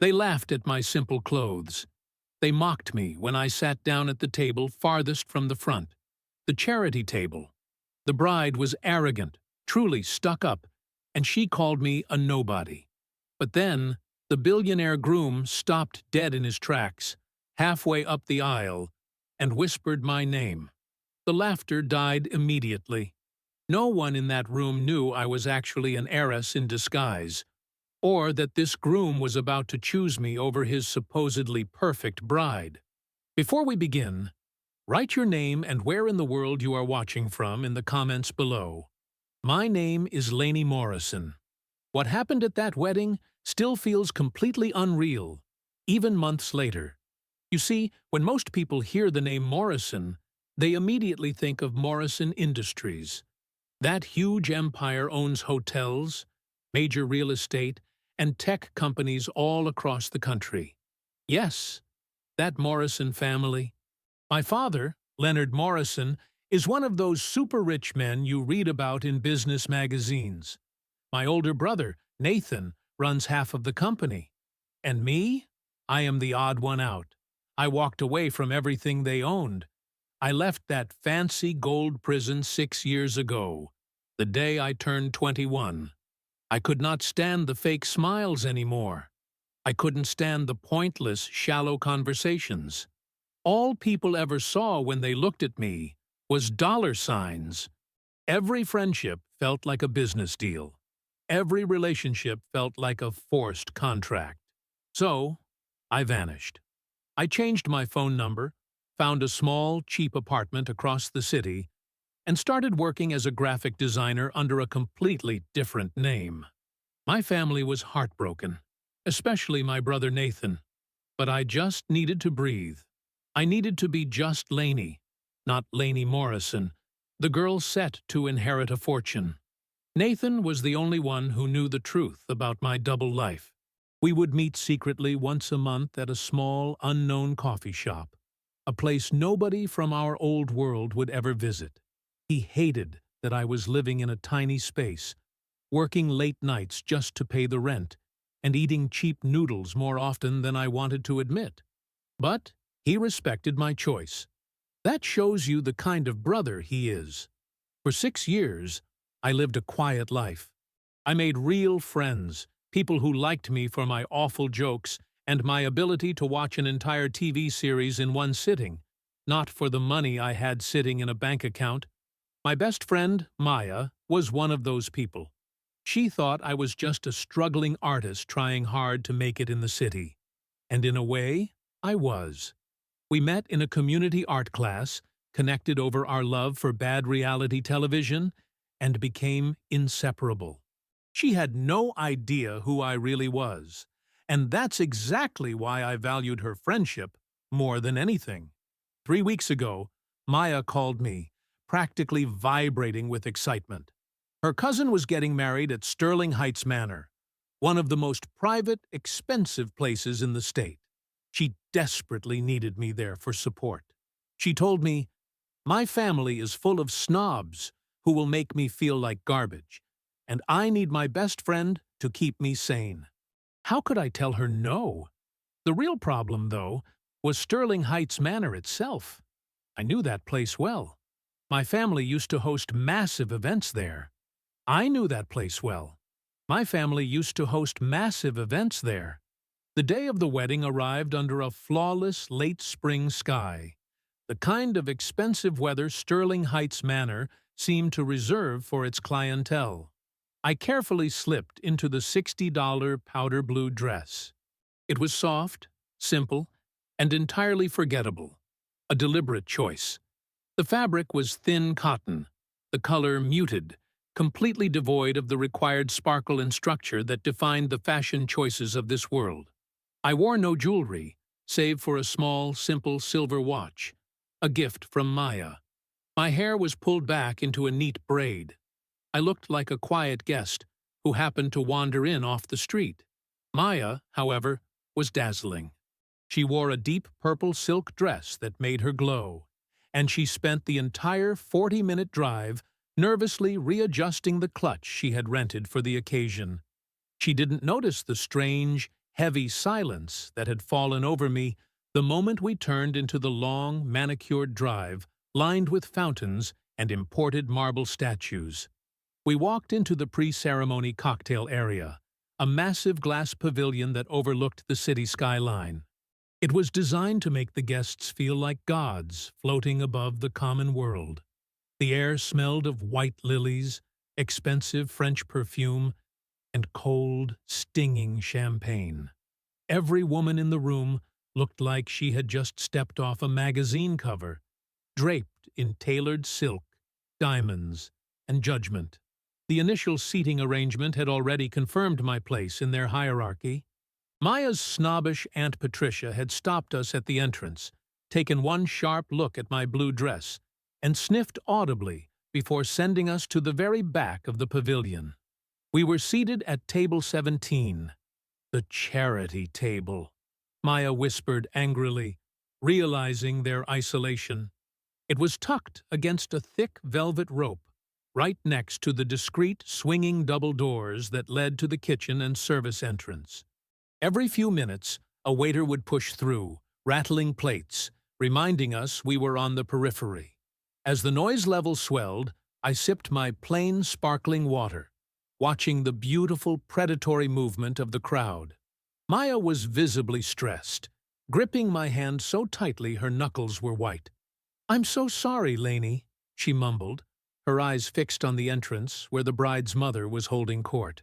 They laughed at my simple clothes. They mocked me when I sat down at the table farthest from the front, the charity table. The bride was arrogant, truly stuck up, and she called me a nobody. But then, the billionaire groom stopped dead in his tracks, halfway up the aisle, and whispered my name. The laughter died immediately. No one in that room knew I was actually an heiress in disguise, or that this groom was about to choose me over his supposedly perfect bride. Before we begin, write your name and where in the world you are watching from in the comments below. My name is Lainey Morrison. What happened at that wedding still feels completely unreal, even months later. You see, when most people hear the name Morrison, they immediately think of Morrison Industries. That huge empire owns hotels, major real estate, and tech companies all across the country. Yes, that Morrison family. My father, Leonard Morrison, is one of those super-rich men you read about in business magazines. My older brother, Nathan, runs half of the company. And me? I am the odd one out. I walked away from everything they owned. I left that fancy gold prison 6 years ago, the day I turned 21. I could not stand the fake smiles anymore. I couldn't stand the pointless, shallow conversations. All people ever saw when they looked at me was dollar signs. Every friendship felt like a business deal. Every relationship felt like a forced contract. So, I vanished. I changed my phone number, found a small, cheap apartment across the city, and started working as a graphic designer under a completely different name. My family was heartbroken, especially my brother Nathan, but I just needed to breathe. I needed to be just Lainey, not Lainey Morrison, the girl set to inherit a fortune. Nathan was the only one who knew the truth about my double life. We would meet secretly once a month at a small, unknown coffee shop, a place nobody from our old world would ever visit. He hated that I was living in a tiny space, working late nights just to pay the rent, and eating cheap noodles more often than I wanted to admit. But he respected my choice. That shows you the kind of brother he is. For 6 years, I lived a quiet life. I made real friends, people who liked me for my awful jokes and my ability to watch an entire TV series in one sitting, not for the money I had sitting in a bank account. My best friend, Maya, was one of those people. She thought I was just a struggling artist trying hard to make it in the city. And in a way, I was. We met in a community art class, connected over our love for bad reality television, and became inseparable. She had no idea who I really was, and that's exactly why I valued her friendship more than anything. 3 weeks ago, Maya called me, practically vibrating with excitement. Her cousin was getting married at Sterling Heights Manor, one of the most private, expensive places in the state. She desperately needed me there for support. She told me, "My family is full of snobs who will make me feel like garbage, and I need my best friend to keep me sane." How could I tell her no? The real problem, though, was Sterling Heights Manor itself. I knew that place well. My family used to host massive events there. I knew that place well. My family used to host massive events there. The day of the wedding arrived under a flawless late spring sky, the kind of expensive weather Sterling Heights Manor seemed to reserve for its clientele. I carefully slipped into the $60 powder blue dress. It was soft, simple, and entirely forgettable, a deliberate choice. The fabric was thin cotton, the color muted, completely devoid of the required sparkle and structure that defined the fashion choices of this world. I wore no jewelry, save for a small, simple silver watch, a gift from Maya. My hair was pulled back into a neat braid. I looked like a quiet guest who happened to wander in off the street. Maya, however, was dazzling. She wore a deep purple silk dress that made her glow, and she spent the entire 40-minute drive nervously readjusting the clutch she had rented for the occasion. She didn't notice the strange, heavy silence that had fallen over me the moment we turned into the long, manicured drive lined with fountains and imported marble statues. We walked into the pre-ceremony cocktail area, a massive glass pavilion that overlooked the city skyline. It was designed to make the guests feel like gods floating above the common world. The air smelled of white lilies, expensive French perfume, and cold, stinging champagne. Every woman in the room looked like she had just stepped off a magazine cover, draped in tailored silk, diamonds, and judgment. The initial seating arrangement had already confirmed my place in their hierarchy. Maya's snobbish Aunt Patricia had stopped us at the entrance, taken one sharp look at my blue dress, and sniffed audibly before sending us to the very back of the pavilion. We were seated at table 17, the charity table, Maya whispered angrily, realizing their isolation. It was tucked against a thick velvet rope, right next to the discreet swinging double doors that led to the kitchen and service entrance. Every few minutes, a waiter would push through, rattling plates, reminding us we were on the periphery. As the noise level swelled, I sipped my plain, sparkling water, watching the beautiful predatory movement of the crowd. Maya was visibly stressed, gripping my hand so tightly her knuckles were white. "I'm so sorry, Lainey," she mumbled, her eyes fixed on the entrance where the bride's mother was holding court.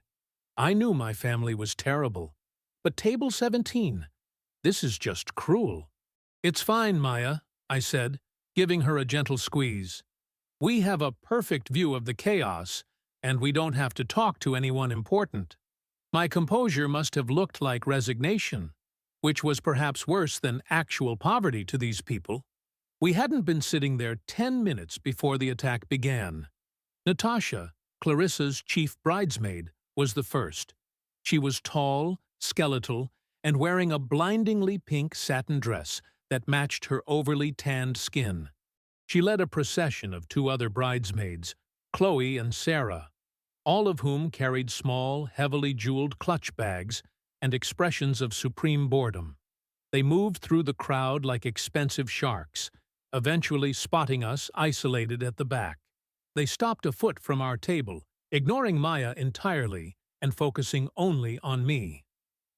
I knew my family was terrible, but table 17, this is just cruel. "It's fine, Maya," I said, giving her a gentle squeeze. "We have a perfect view of the chaos, and we don't have to talk to anyone important." My composure must have looked like resignation, which was perhaps worse than actual poverty to these people. We hadn't been sitting there 10 minutes before the attack began. Natasha, Clarissa's chief bridesmaid, was the first. She was tall, skeletal, and wearing a blindingly pink satin dress that matched her overly tanned skin. She led a procession of two other bridesmaids, Chloe and Sarah, all of whom carried small, heavily jeweled clutch bags and expressions of supreme boredom. They moved through the crowd like expensive sharks, eventually spotting us isolated at the back. They stopped a foot from our table, ignoring Maya entirely and focusing only on me.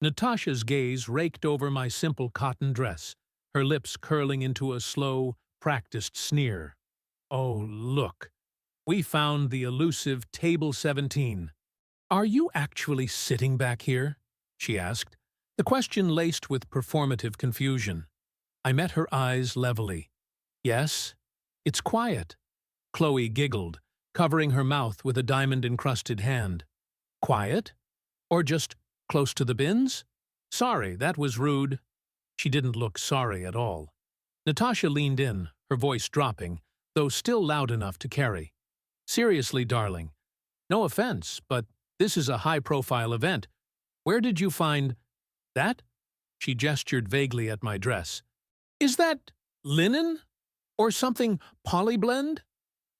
Natasha's gaze raked over my simple cotton dress, her lips curling into a slow, practiced sneer. "Oh, look. We found the elusive table 17. "Are you actually sitting back here?" she asked, the question laced with performative confusion. I met her eyes levelly. "Yes, it's quiet." Chloe giggled, covering her mouth with a diamond-encrusted hand. "Quiet? Or just close to the bins? Sorry, that was rude." She didn't look sorry at all. Natasha leaned in, her voice dropping, though still loud enough to carry. "Seriously, darling, no offense, but this is a high-profile event. Where did you find that?" She gestured vaguely at my dress. "Is that linen? Or something polyblend?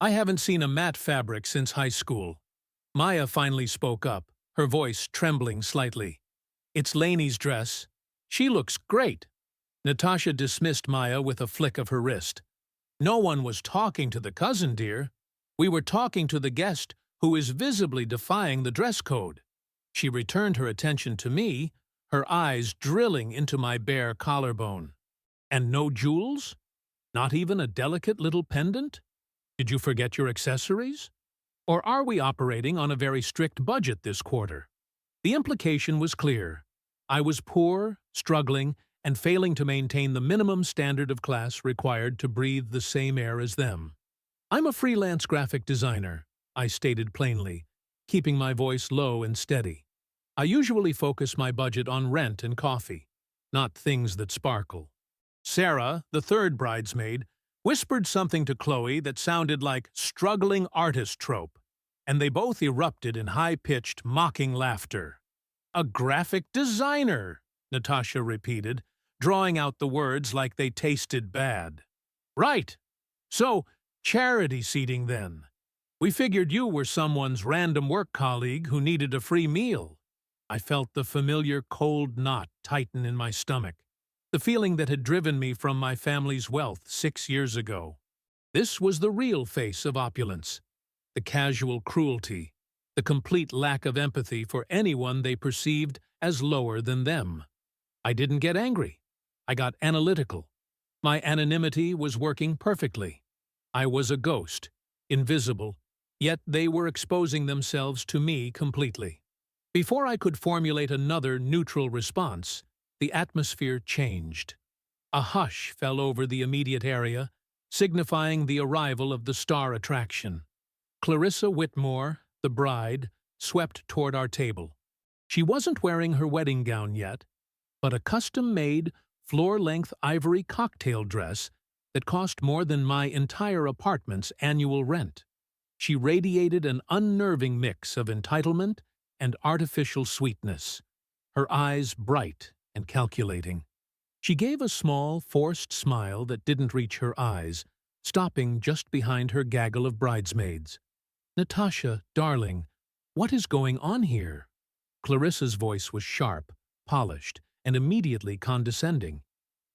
I haven't seen a matte fabric since high school." Maya finally spoke up, her voice trembling slightly. "It's Lainey's dress. She looks great." Natasha dismissed Maya with a flick of her wrist. "No one was talking to the cousin, dear. We were talking to the guest who is visibly defying the dress code." She returned her attention to me, her eyes drilling into my bare collarbone. "And no jewels? Not even a delicate little pendant? Did you forget your accessories? Or are we operating on a very strict budget this quarter?" The implication was clear. I was poor, struggling, and failing to maintain the minimum standard of class required to breathe the same air as them. "I'm a freelance graphic designer," I stated plainly, keeping my voice low and steady. "I usually focus my budget on rent and coffee, not things that sparkle." Sarah, the third bridesmaid, whispered something to Chloe that sounded like struggling artist trope, and they both erupted in high-pitched, mocking laughter. "A graphic designer," Natasha repeated, drawing out the words like they tasted bad. "Right. So, charity seating then. We figured you were someone's random work colleague who needed a free meal." I felt the familiar cold knot tighten in my stomach, the feeling that had driven me from my family's wealth 6 years ago. This was the real face of opulence, the casual cruelty, the complete lack of empathy for anyone they perceived as lower than them. I didn't get angry. I got analytical. My anonymity was working perfectly. I was a ghost, invisible, yet they were exposing themselves to me completely. Before I could formulate another neutral response, the atmosphere changed. A hush fell over the immediate area, signifying the arrival of the star attraction. Clarissa Whitmore, the bride, swept toward our table. She wasn't wearing her wedding gown yet, but a custom-made, floor-length ivory cocktail dress that cost more than my entire apartment's annual rent. She radiated an unnerving mix of entitlement and artificial sweetness, her eyes bright and calculating. She gave a small, forced smile that didn't reach her eyes, stopping just behind her gaggle of bridesmaids. "Natasha, darling, what is going on here?" Clarissa's voice was sharp, polished, and immediately condescending.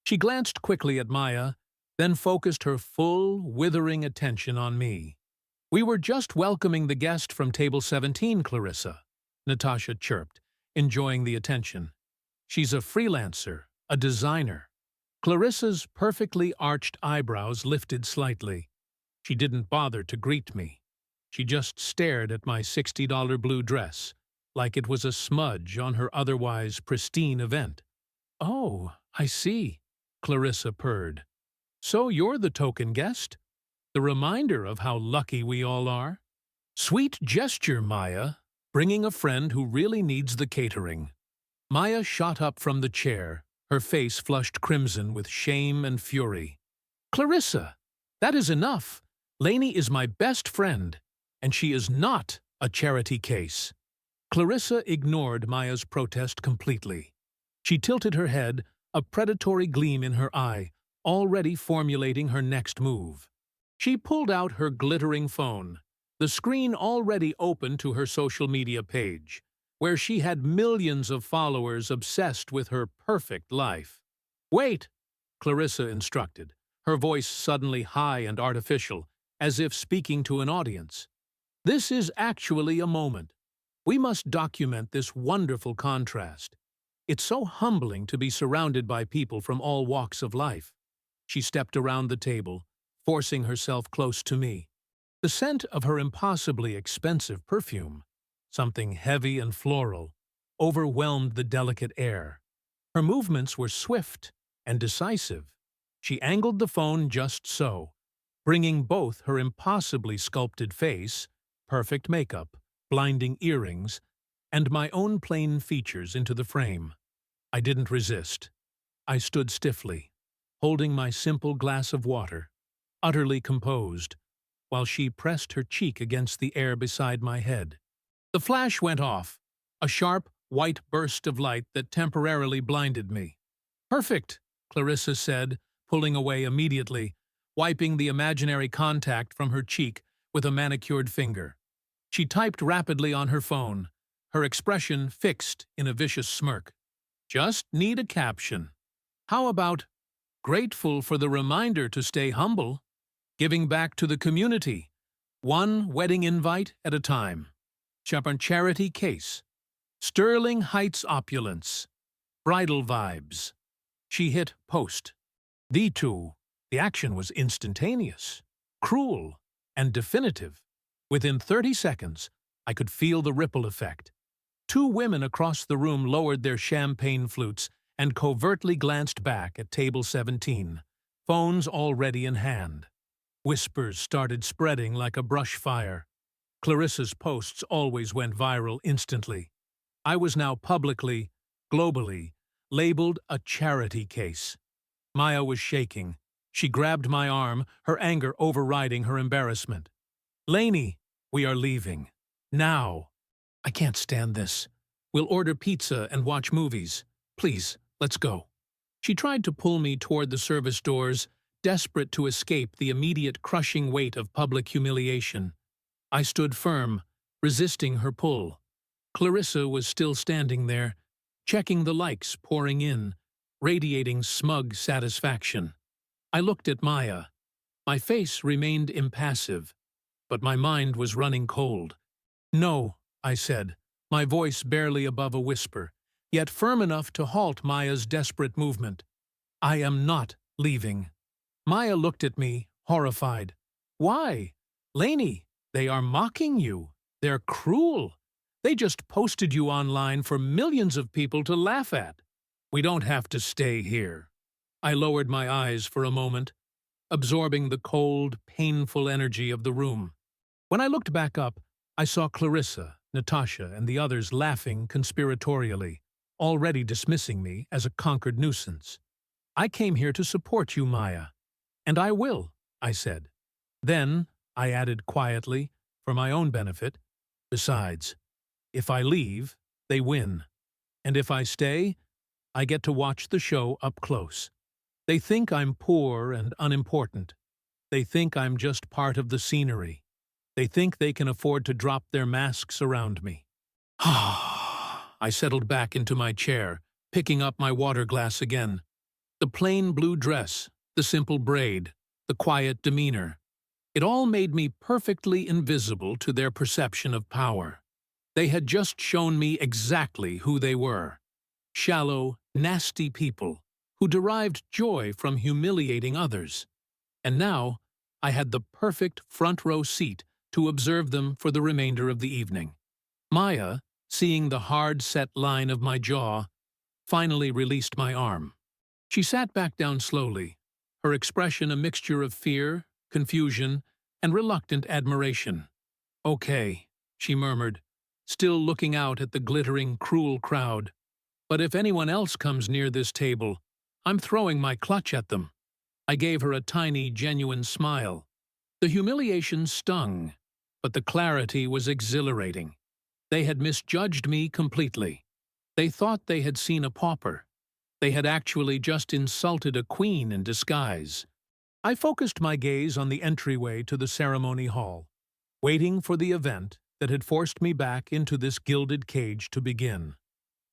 She glanced quickly at Maya, then focused her full, withering attention on me. "We were just welcoming the guest from table 17, Clarissa," Natasha chirped, enjoying the attention. "She's a freelancer, a designer." Clarissa's perfectly arched eyebrows lifted slightly. She didn't bother to greet me. She just stared at my $60 blue dress, like it was a smudge on her otherwise pristine event. "Oh, I see," Clarissa purred. "So you're the token guest? The reminder of how lucky we all are? Sweet gesture, Maya, bringing a friend who really needs the catering." Maya shot up from the chair, her face flushed crimson with shame and fury. "Clarissa, that is enough. Lainey is my best friend, and she is not a charity case." Clarissa ignored Maya's protest completely. She tilted her head, a predatory gleam in her eye, already formulating her next move. She pulled out her glittering phone, the screen already open to her social media page, where she had millions of followers obsessed with her perfect life. "Wait," Clarissa instructed, her voice suddenly high and artificial, as if speaking to an audience. "This is actually a moment. We must document this wonderful contrast. It's so humbling to be surrounded by people from all walks of life." She stepped around the table, forcing herself close to me. The scent of her impossibly expensive perfume, something heavy and floral, overwhelmed the delicate air. Her movements were swift and decisive. She angled the phone just so, bringing both her impossibly sculpted face, perfect makeup, blinding earrings, and my own plain features into the frame. I didn't resist. I stood stiffly, holding my simple glass of water, utterly composed, while she pressed her cheek against the air beside my head. The flash went off, a sharp, white burst of light that temporarily blinded me. "Perfect," Clarissa said, pulling away immediately, wiping the imaginary contact from her cheek with a manicured finger. She typed rapidly on her phone, her expression fixed in a vicious smirk. "Just need a caption. How about, 'Grateful for the reminder to stay humble, giving back to the community, one wedding invite at a time. Charity case. Sterling Heights opulence. Bridal vibes.'" She hit post. The action was instantaneous, cruel, and definitive. Within 30 seconds, I could feel the ripple effect. 2 women across the room lowered their champagne flutes and covertly glanced back at table 17, phones already in hand. Whispers started spreading like a brush fire. Clarissa's posts always went viral instantly. I was now publicly, globally, labeled a charity case. Maya was shaking. She grabbed my arm, her anger overriding her embarrassment. "Lainey, we are leaving. Now." "I can't stand this. We'll order pizza and watch movies. Please, let's go." She tried to pull me toward the service doors, desperate to escape the immediate crushing weight of public humiliation. I stood firm, resisting her pull. Clarissa was still standing there, checking the likes pouring in, radiating smug satisfaction. I looked at Maya. My face remained impassive, but my mind was running cold. "No," I said, my voice barely above a whisper, yet firm enough to halt Maya's desperate movement. "I am not leaving." Maya looked at me, horrified. "Why? Lainey, they are mocking you. They're cruel. They just posted you online for millions of people to laugh at. We don't have to stay here." I lowered my eyes for a moment, absorbing the cold, painful energy of the room. When I looked back up, I saw Clarissa, Natasha, and the others laughing conspiratorially, already dismissing me as a conquered nuisance. "I came here to support you, Maya. And I will," I said. Then, I added quietly, for my own benefit, "Besides, if I leave, they win. And if I stay, I get to watch the show up close. They think I'm poor and unimportant. They think I'm just part of the scenery. They think they can afford to drop their masks around me." I settled back into my chair, picking up my water glass again. The plain blue dress, the simple braid, the quiet demeanor. It all made me perfectly invisible to their perception of power. They had just shown me exactly who they were. Shallow, nasty people who derived joy from humiliating others. And now I had the perfect front-row seat to observe them for the remainder of the evening. Maya, seeing the hard-set line of my jaw, finally released my arm. She sat back down slowly, her expression a mixture of fear, confusion, and reluctant admiration. "Okay," she murmured, still looking out at the glittering, cruel crowd. "But if anyone else comes near this table, I'm throwing my clutch at them." I gave her a tiny, genuine smile. The humiliation stung, but the clarity was exhilarating. They had misjudged me completely. They thought they had seen a pauper. They had actually just insulted a queen in disguise. I focused my gaze on the entryway to the ceremony hall, waiting for the event that had forced me back into this gilded cage to begin.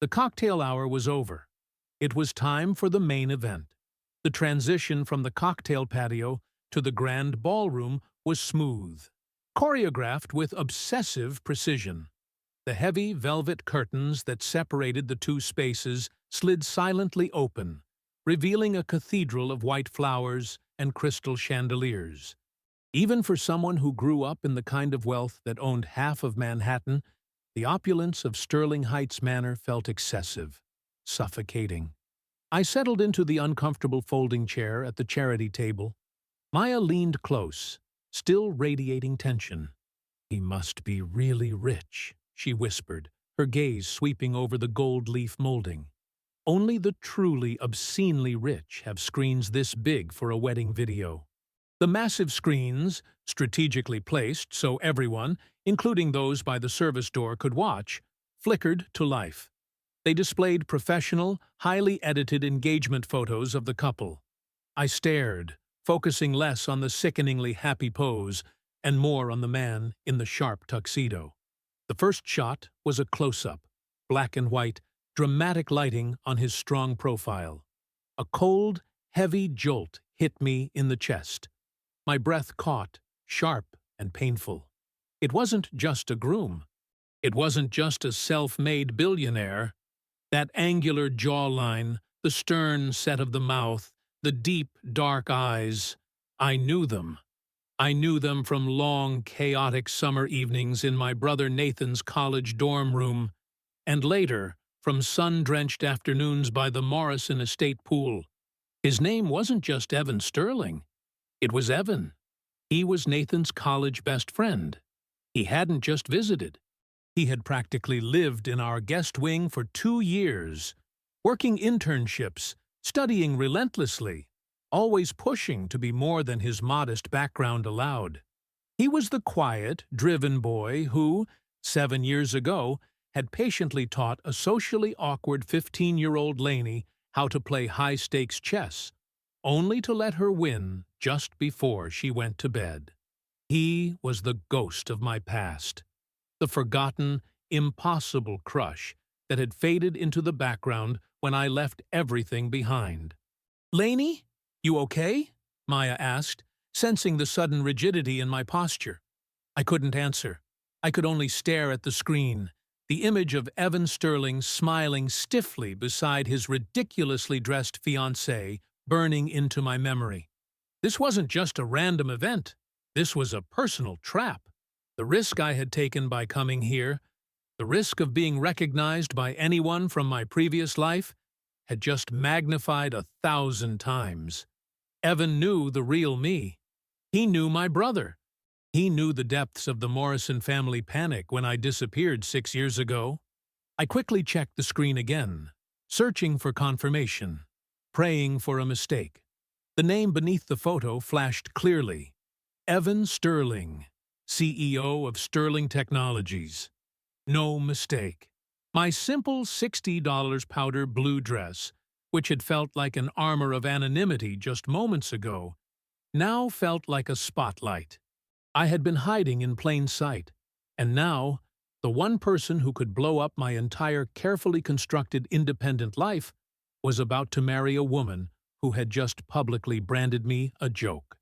The cocktail hour was over. It was time for the main event. The transition from the cocktail patio to the grand ballroom was smooth, choreographed with obsessive precision. The heavy velvet curtains that separated the two spaces slid silently open, revealing a cathedral of white flowers and crystal chandeliers. Even for someone who grew up in the kind of wealth that owned half of Manhattan, the opulence of Sterling Heights Manor felt excessive, suffocating. I settled into the uncomfortable folding chair at the charity table. Maya leaned close, still radiating tension. "He must be really rich," she whispered, her gaze sweeping over the gold leaf molding. "Only the truly obscenely rich have screens this big for a wedding video." The massive screens, strategically placed so everyone, including those by the service door, could watch, flickered to life. They displayed professional, highly edited engagement photos of the couple. I stared, focusing less on the sickeningly happy pose and more on the man in the sharp tuxedo. The first shot was a close-up, black and white, dramatic lighting on his strong profile. A cold, heavy jolt hit me in the chest. My breath caught, sharp and painful. It wasn't just a groom. It wasn't just a self-made billionaire. That angular jawline, the stern set of the mouth, the deep, dark eyes, I knew them. I knew them from long, chaotic summer evenings in my brother Nathan's college dorm room, and later from sun-drenched afternoons by the Morrison Estate pool. His name wasn't just Evan Sterling. It was Evan. He was Nathan's college best friend. He hadn't just visited. He had practically lived in our guest wing for 2 years, working internships, studying relentlessly, always pushing to be more than his modest background allowed. He was the quiet, driven boy who, 7 years ago, had patiently taught a socially awkward 15-year-old Lainey how to play high-stakes chess, only to let her win just before she went to bed. He was the ghost of my past, the forgotten, impossible crush that had faded into the background when I left everything behind. "Lainey, you okay?" Maya asked, sensing the sudden rigidity in my posture. I couldn't answer. I could only stare at the screen, the image of Evan Sterling smiling stiffly beside his ridiculously dressed fiancée burning into my memory. This wasn't just a random event. This was a personal trap. The risk I had taken by coming here, the risk of being recognized by anyone from my previous life, had just magnified 1,000 times. Evan knew the real me. He knew my brother. He knew the depths of the Morrison family panic when I disappeared 6 years ago. I quickly checked the screen again, searching for confirmation, praying for a mistake. The name beneath the photo flashed clearly. Evan Sterling, CEO of Sterling Technologies. No mistake. My simple $60 powder blue dress, which had felt like an armor of anonymity just moments ago, now felt like a spotlight. I had been hiding in plain sight, and now, the one person who could blow up my entire carefully constructed independent life was about to marry a woman who had just publicly branded me a joke.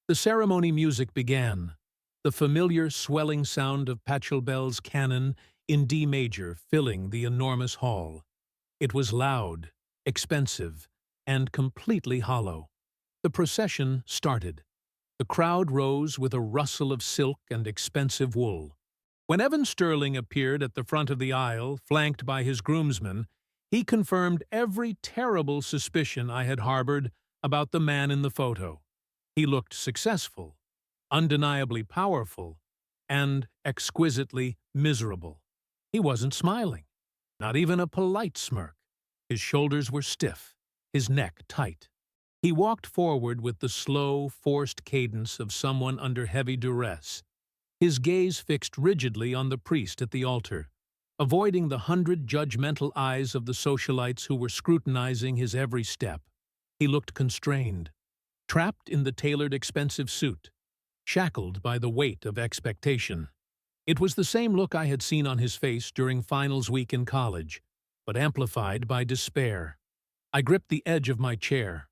The ceremony music began, the familiar swelling sound of Pachelbel's canon in D major filling the enormous hall. It was loud, expensive, and completely hollow. The procession started. The crowd rose with a rustle of silk and expensive wool. When Evan Sterling appeared at the front of the aisle, flanked by his groomsmen, he confirmed every terrible suspicion I had harbored about the man in the photo. He looked successful, undeniably powerful, and exquisitely miserable. He wasn't smiling, not even a polite smirk. His shoulders were stiff, his neck tight. He walked forward with the slow, forced cadence of someone under heavy duress, his gaze fixed rigidly on the priest at the altar, avoiding the 100 judgmental eyes of the socialites who were scrutinizing his every step. He looked constrained, trapped in the tailored expensive suit, shackled by the weight of expectation. It was the same look I had seen on his face during finals week in college, but amplified by despair. I gripped the edge of my chair.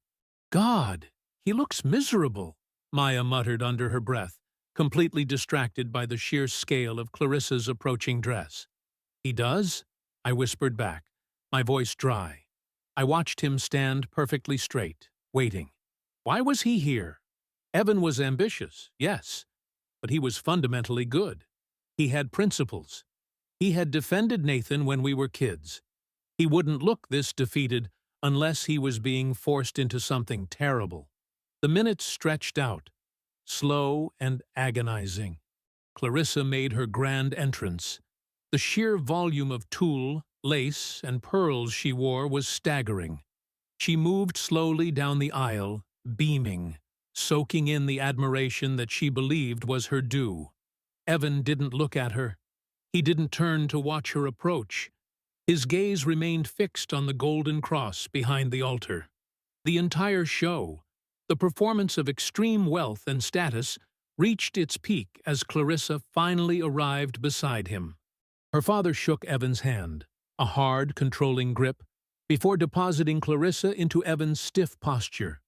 "God, he looks miserable," Maya muttered under her breath, completely distracted by the sheer scale of Clarissa's approaching dress. "He does?" I whispered back, my voice dry. I watched him stand perfectly straight, waiting. Why was he here? Evan was ambitious, yes, but he was fundamentally good. He had principles. He had defended Nathan when we were kids. He wouldn't look this defeated unless he was being forced into something terrible. The minutes stretched out, slow and agonizing. Clarissa made her grand entrance. The sheer volume of tulle, lace, and pearls she wore was staggering. She moved slowly down the aisle, beaming, soaking in the admiration that she believed was her due. Evan didn't look at her. He didn't turn to watch her approach. His gaze remained fixed on the golden cross behind the altar. The entire show, the performance of extreme wealth and status, reached its peak as Clarissa finally arrived beside him. Her father shook Evan's hand, a hard, controlling grip, before depositing Clarissa into Evan's stiff posture.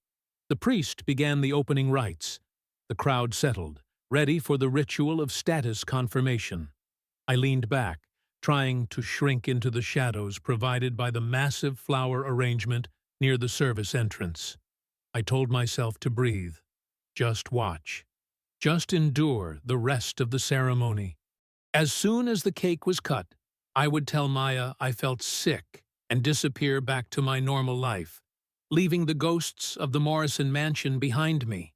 The priest began the opening rites. The crowd settled, ready for the ritual of status confirmation. I leaned back, trying to shrink into the shadows provided by the massive flower arrangement near the service entrance. I told myself to breathe, just watch, just endure the rest of the ceremony. As soon as the cake was cut, I would tell Maya I felt sick and disappear back to my normal life, leaving the ghosts of the Morrison mansion behind me.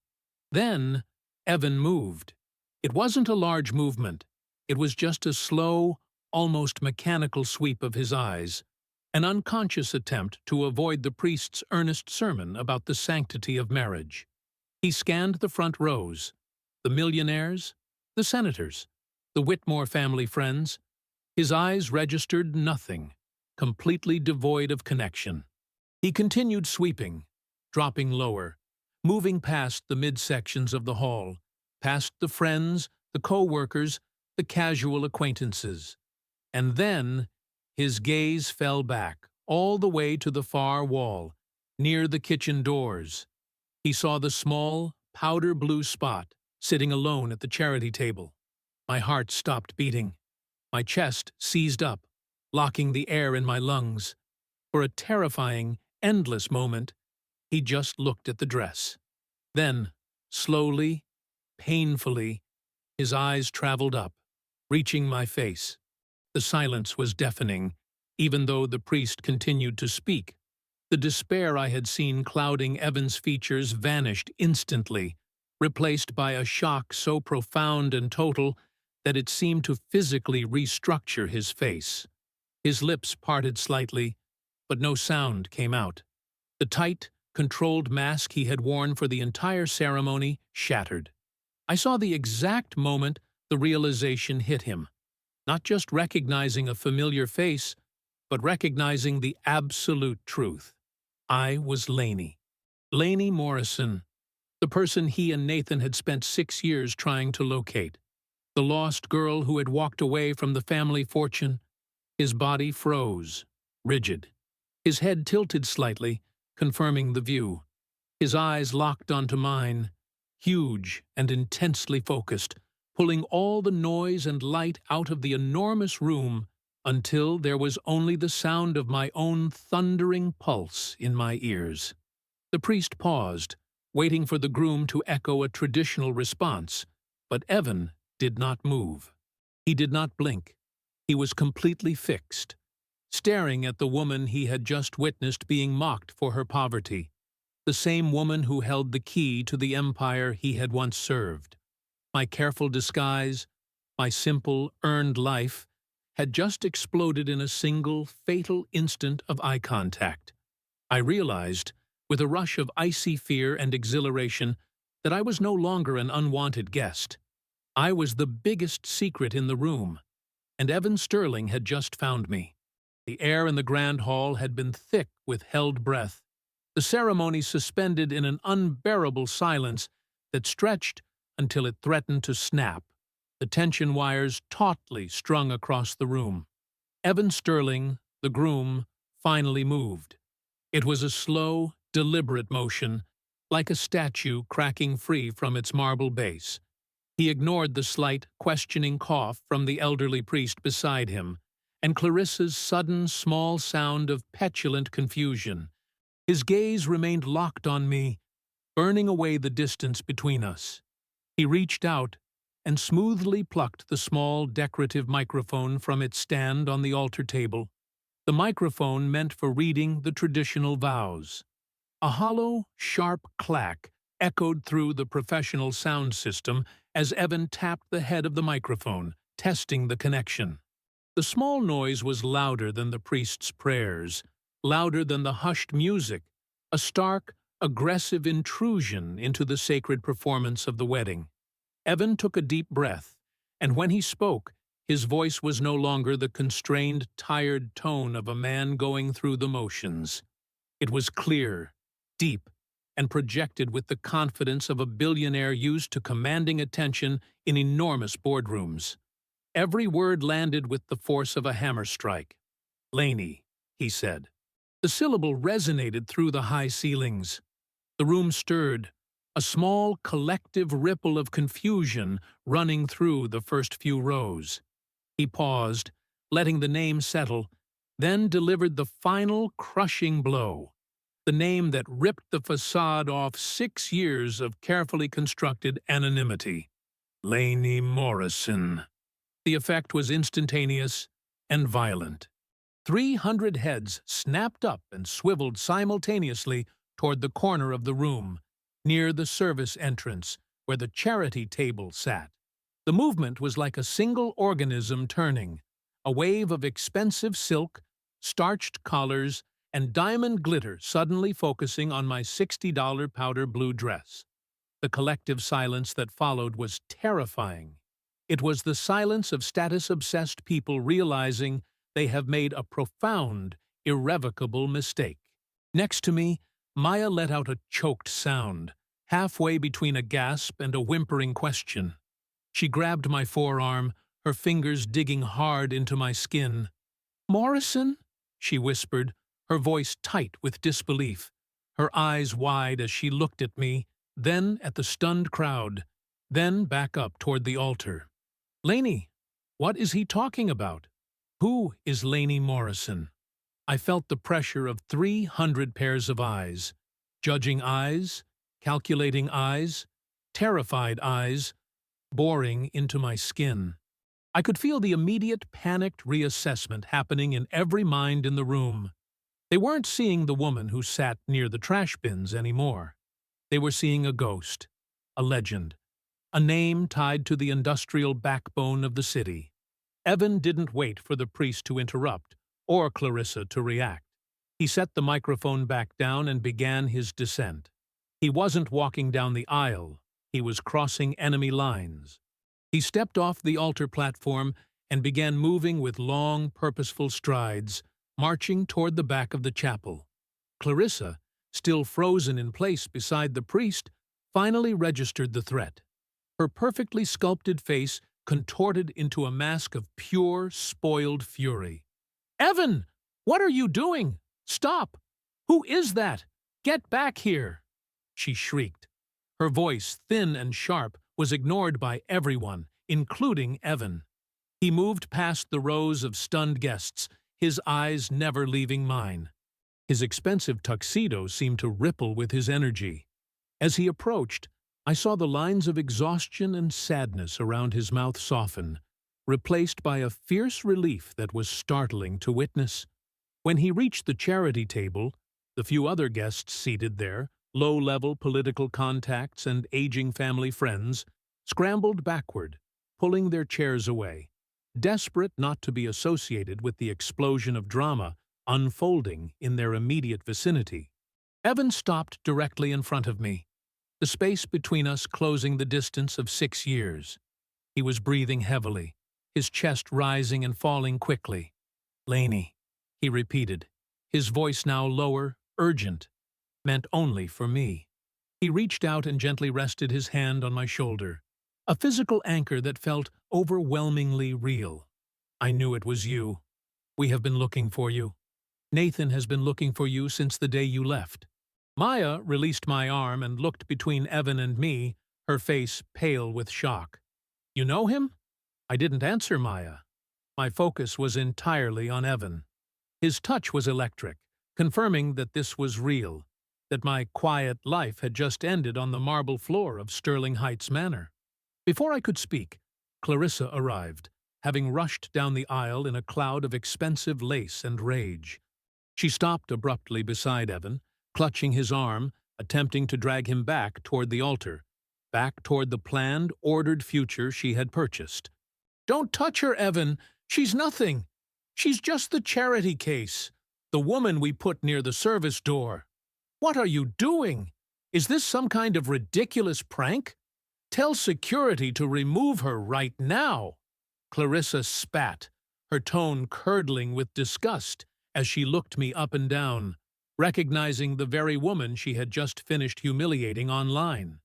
Then, Evan moved. It wasn't a large movement. It was just a slow, almost mechanical sweep of his eyes, an unconscious attempt to avoid the priest's earnest sermon about the sanctity of marriage. He scanned the front rows, the millionaires, the senators, the Whitmore family friends. His eyes registered nothing, completely devoid of connection. He continued sweeping, dropping lower, moving past the midsections of the hall, past the friends, the co-workers, the casual acquaintances. And then his gaze fell back, all the way to the far wall, near the kitchen doors. He saw the small, powder blue spot sitting alone at the charity table. My heart stopped beating. My chest seized up, locking the air in my lungs. For a terrifying, endless moment, he just looked at the dress. Then, slowly, painfully, his eyes traveled up, reaching my face. The silence was deafening, even though the priest continued to speak. The despair I had seen clouding Evan's features vanished instantly, replaced by a shock so profound and total that it seemed to physically restructure his face. His lips parted slightly, but no sound came out. The tight, controlled mask he had worn for the entire ceremony shattered. I saw the exact moment the realization hit him, not just recognizing a familiar face, but recognizing the absolute truth. I was Lainey Morrison, the person he and Nathan had spent 6 years trying to locate, the lost girl who had walked away from the family fortune. His body froze, rigid. His head tilted slightly, confirming the view. His eyes locked onto mine, huge and intensely focused, pulling all the noise and light out of the enormous room until there was only the sound of my own thundering pulse in my ears. The priest paused, waiting for the groom to echo a traditional response, but Evan did not move. He did not blink. He was completely fixed, staring at the woman he had just witnessed being mocked for her poverty, the same woman who held the key to the empire he had once served. My careful disguise, my simple, earned life, had just exploded in a single, fatal instant of eye contact. I realized, with a rush of icy fear and exhilaration, that I was no longer an unwanted guest. I was the biggest secret in the room, and Evan Sterling had just found me. The air in the grand hall had been thick with held breath, the ceremony suspended in an unbearable silence that stretched until it threatened to snap, the tension wires tautly strung across the room. Evan Sterling, the groom, finally moved. It was a slow, deliberate motion, like a statue cracking free from its marble base. He ignored the slight, questioning cough from the elderly priest beside him, and Clarissa's sudden, small sound of petulant confusion. His gaze remained locked on me, burning away the distance between us. He reached out and smoothly plucked the small, decorative microphone from its stand on the altar table, the microphone meant for reading the traditional vows. A hollow, sharp clack echoed through the professional sound system as Evan tapped the head of the microphone, testing the connection. The small noise was louder than the priest's prayers, louder than the hushed music, a stark, aggressive intrusion into the sacred performance of the wedding. Evan took a deep breath, and when he spoke, his voice was no longer the constrained, tired tone of a man going through the motions. It was clear, deep, and projected with the confidence of a billionaire used to commanding attention in enormous boardrooms. Every word landed with the force of a hammer strike. "Lainey," he said. The syllable resonated through the high ceilings. The room stirred, a small collective ripple of confusion running through the first few rows. He paused, letting the name settle, then delivered the final crushing blow, the name that ripped the facade off 6 years of carefully constructed anonymity. Lainey Morrison. The effect was instantaneous and violent. 300 heads snapped up and swiveled simultaneously toward the corner of the room, near the service entrance, where the charity table sat. The movement was like a single organism turning, a wave of expensive silk, starched collars, and diamond glitter suddenly focusing on my $60 powder blue dress. The collective silence that followed was terrifying. It was the silence of status-obsessed people realizing they have made a profound, irrevocable mistake. Next to me, Maya let out a choked sound, halfway between a gasp and a whimpering question. She grabbed my forearm, her fingers digging hard into my skin. "Morrison?" she whispered, her voice tight with disbelief, her eyes wide as she looked at me, then at the stunned crowd, then back up toward the altar. "Lainey, what is he talking about? Who is Lainey Morrison?" I felt the pressure of 300 pairs of eyes, judging eyes, calculating eyes, terrified eyes, boring into my skin. I could feel the immediate panicked reassessment happening in every mind in the room. They weren't seeing the woman who sat near the trash bins anymore. They were seeing a ghost, a legend, a name tied to the industrial backbone of the city. Evan didn't wait for the priest to interrupt, or Clarissa to react. He set the microphone back down and began his descent. He wasn't walking down the aisle, he was crossing enemy lines. He stepped off the altar platform and began moving with long, purposeful strides, marching toward the back of the chapel. Clarissa, still frozen in place beside the priest, finally registered the threat. Her perfectly sculpted face contorted into a mask of pure, spoiled fury. "Evan! What are you doing? Stop! Who is that? Get back here!" she shrieked. Her voice, thin and sharp, was ignored by everyone, including Evan. He moved past the rows of stunned guests, his eyes never leaving mine. His expensive tuxedo seemed to ripple with his energy. As he approached, I saw the lines of exhaustion and sadness around his mouth soften, replaced by a fierce relief that was startling to witness. When he reached the charity table, the few other guests seated there, low-level political contacts and aging family friends, scrambled backward, pulling their chairs away, desperate not to be associated with the explosion of drama unfolding in their immediate vicinity. Evan stopped directly in front of me, the space between us closing the distance of 6 years. He was breathing heavily, his chest rising and falling quickly. "Lainey," he repeated, his voice now lower, urgent, meant only for me. He reached out and gently rested his hand on my shoulder, a physical anchor that felt overwhelmingly real. "I knew it was you. We have been looking for you. Nathan has been looking for you since the day you left." Maya released my arm and looked between Evan and me, her face pale with shock. "You know him?" I didn't answer Maya. My focus was entirely on Evan. His touch was electric, confirming that this was real, that my quiet life had just ended on the marble floor of Sterling Heights Manor. Before I could speak, Clarissa arrived, having rushed down the aisle in a cloud of expensive lace and rage. She stopped abruptly beside Evan, clutching his arm, attempting to drag him back toward the altar, back toward the planned, ordered future she had purchased. "Don't touch her, Evan. She's nothing. She's just the charity case, the woman we put near the service door. What are you doing? Is this some kind of ridiculous prank? Tell security to remove her right now." Clarissa spat, her tone curdling with disgust as she looked me up and down, recognizing the very woman she had just finished humiliating online.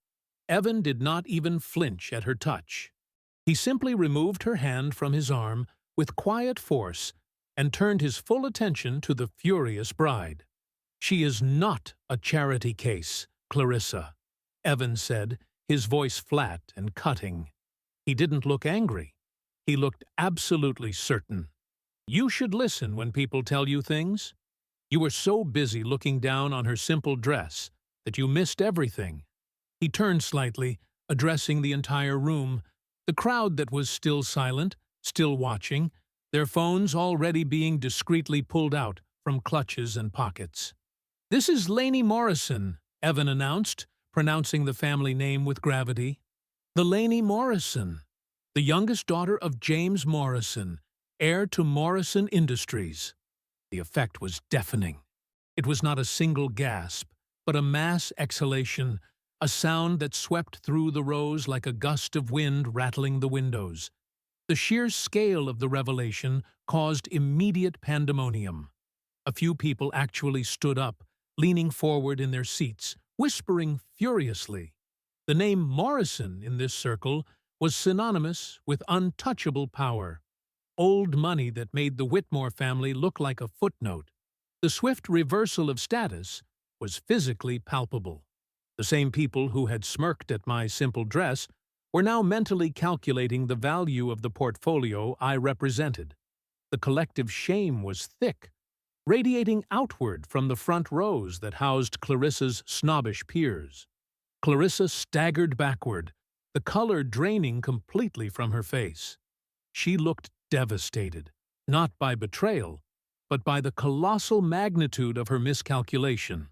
Evan did not even flinch at her touch. He simply removed her hand from his arm with quiet force and turned his full attention to the furious bride. "She is not a charity case, Clarissa," Evan said, his voice flat and cutting. He didn't look angry. He looked absolutely certain. "You should listen when people tell you things. You were so busy looking down on her simple dress that you missed everything." He turned slightly, addressing the entire room, the crowd that was still silent, still watching, their phones already being discreetly pulled out from clutches and pockets. "This is Lainey Morrison," Evan announced, pronouncing the family name with gravity. "The Lainey Morrison, the youngest daughter of James Morrison, heir to Morrison Industries." The effect was deafening. It was not a single gasp, but a mass exhalation, a sound that swept through the rows like a gust of wind rattling the windows. The sheer scale of the revelation caused immediate pandemonium. A few people actually stood up, leaning forward in their seats, whispering furiously. The name Morrison in this circle was synonymous with untouchable power, old money that made the Whitmore family look like a footnote. The swift reversal of status was physically palpable. The same people who had smirked at my simple dress were now mentally calculating the value of the portfolio I represented. The collective shame was thick, radiating outward from the front rows that housed Clarissa's snobbish peers. Clarissa staggered backward, the color draining completely from her face. She looked devastated, not by betrayal, but by the colossal magnitude of her miscalculation.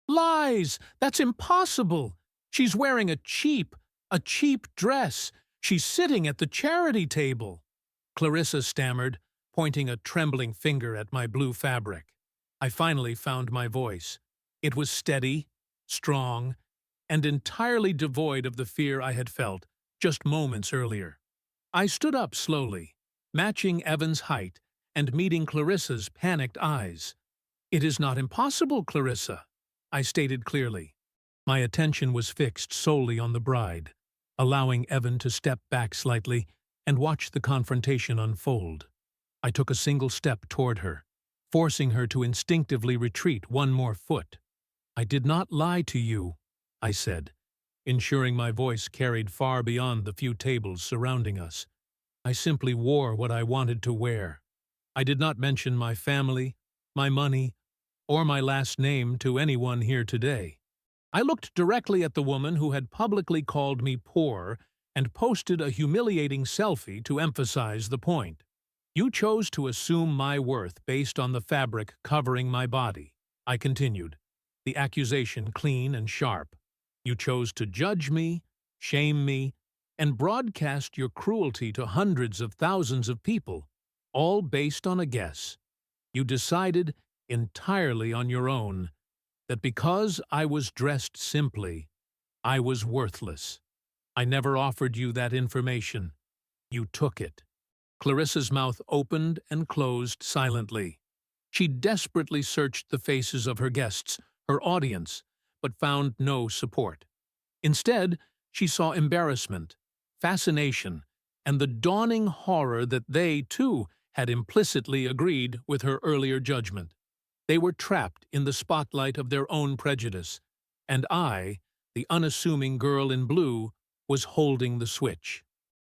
"Lies! That's impossible! She's wearing a cheap dress. She's sitting at the charity table," Clarissa stammered, pointing a trembling finger at my blue fabric. I finally found my voice. It was steady, strong, and entirely devoid of the fear I had felt just moments earlier. I stood up slowly, matching Evan's height and meeting Clarissa's panicked eyes. "It is not impossible, Clarissa," I stated clearly. My attention was fixed solely on the bride, allowing Evan to step back slightly and watch the confrontation unfold. I took a single step toward her, forcing her to instinctively retreat one more foot. "I did not lie to you," I said, ensuring my voice carried far beyond the few tables surrounding us. "I simply wore what I wanted to wear. I did not mention my family, my money, or my last name to anyone here today." I looked directly at the woman who had publicly called me poor and posted a humiliating selfie to emphasize the point. "You chose to assume my worth based on the fabric covering my body," I continued, the accusation clean and sharp. "You chose to judge me, shame me, and broadcast your cruelty to hundreds of thousands of people, all based on a guess. You decided, entirely on your own, that because I was dressed simply, I was worthless. I never offered you that information. You took it." Clarissa's mouth opened and closed silently. She desperately searched the faces of her guests, her audience, but found no support. Instead, she saw embarrassment, fascination, and the dawning horror that they, too, had implicitly agreed with her earlier judgment. They were trapped in the spotlight of their own prejudice, and I, the unassuming girl in blue, was holding the switch.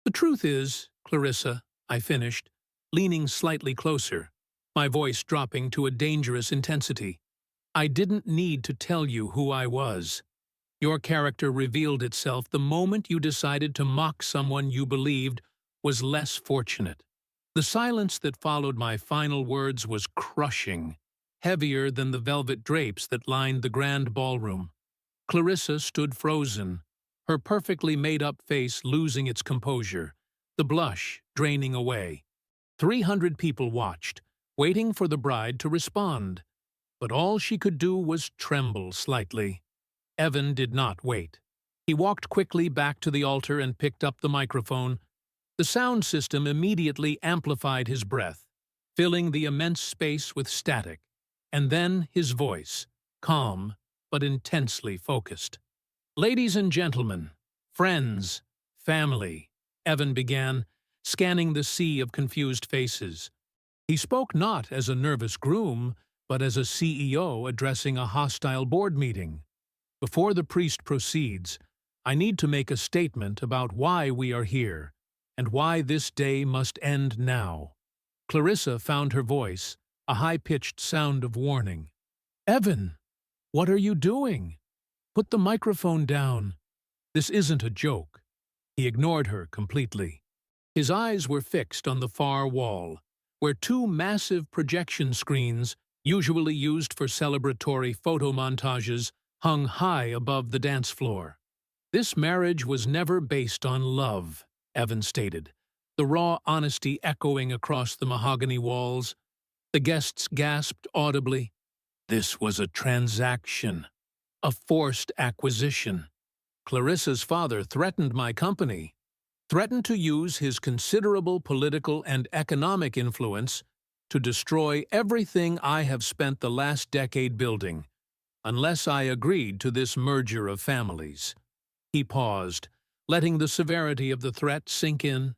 "The truth is, Clarissa," I finished, leaning slightly closer, my voice dropping to a dangerous intensity, "I didn't need to tell you who I was. Your character revealed itself the moment you decided to mock someone you believed was less fortunate." The silence that followed my final words was crushing, heavier than the velvet drapes that lined the grand ballroom. Clarissa stood frozen, her perfectly made-up face losing its composure, the blush draining away. 300 people watched, waiting for the bride to respond, but all she could do was tremble slightly. Evan did not wait. He walked quickly back to the altar and picked up the microphone. The sound system immediately amplified his breath, filling the immense space with static, and then his voice, calm but intensely focused. "Ladies and gentlemen, friends, family," Evan began, scanning the sea of confused faces. He spoke not as a nervous groom, but as a CEO addressing a hostile board meeting. "Before the priest proceeds, I need to make a statement about why we are here, and why this day must end now." Clarissa found her voice, a high-pitched sound of warning. "Evan, what are you doing? Put the microphone down. This isn't a joke." He ignored her completely. His eyes were fixed on the far wall, where two massive projection screens, usually used for celebratory photo montages, hung high above the dance floor. "This marriage was never based on love," Evan stated, the raw honesty echoing across the mahogany walls. The guests gasped audibly. "This was a transaction, a forced acquisition. Clarissa's father threatened my company, threatened to use his considerable political and economic influence to destroy everything I have spent the last decade building, unless I agreed to this merger of families." He paused, letting the severity of the threat sink in.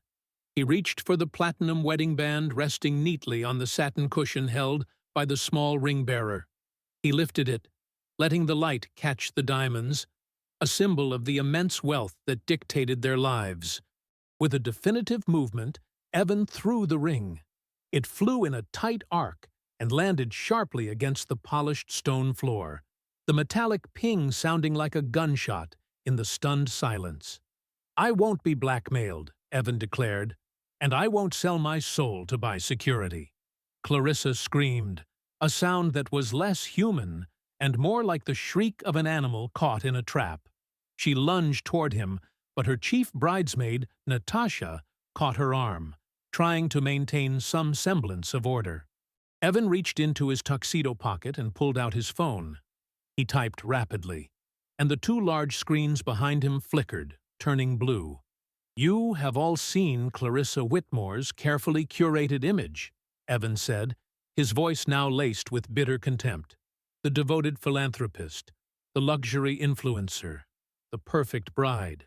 He reached for the platinum wedding band resting neatly on the satin cushion held by the small ring-bearer. He lifted it, letting the light catch the diamonds, a symbol of the immense wealth that dictated their lives. With a definitive movement, Evan threw the ring. It flew in a tight arc and landed sharply against the polished stone floor, the metallic ping sounding like a gunshot in the stunned silence. "I won't be blackmailed," Evan declared, "and I won't sell my soul to buy security." Clarissa screamed, a sound that was less human and more like the shriek of an animal caught in a trap. She lunged toward him, but her chief bridesmaid, Natasha, caught her arm, trying to maintain some semblance of order. Evan reached into his tuxedo pocket and pulled out his phone. He typed rapidly, and the two large screens behind him flickered, turning blue. "You have all seen Clarissa Whitmore's carefully curated image," Evan said, his voice now laced with bitter contempt. "The devoted philanthropist, the luxury influencer, the perfect bride.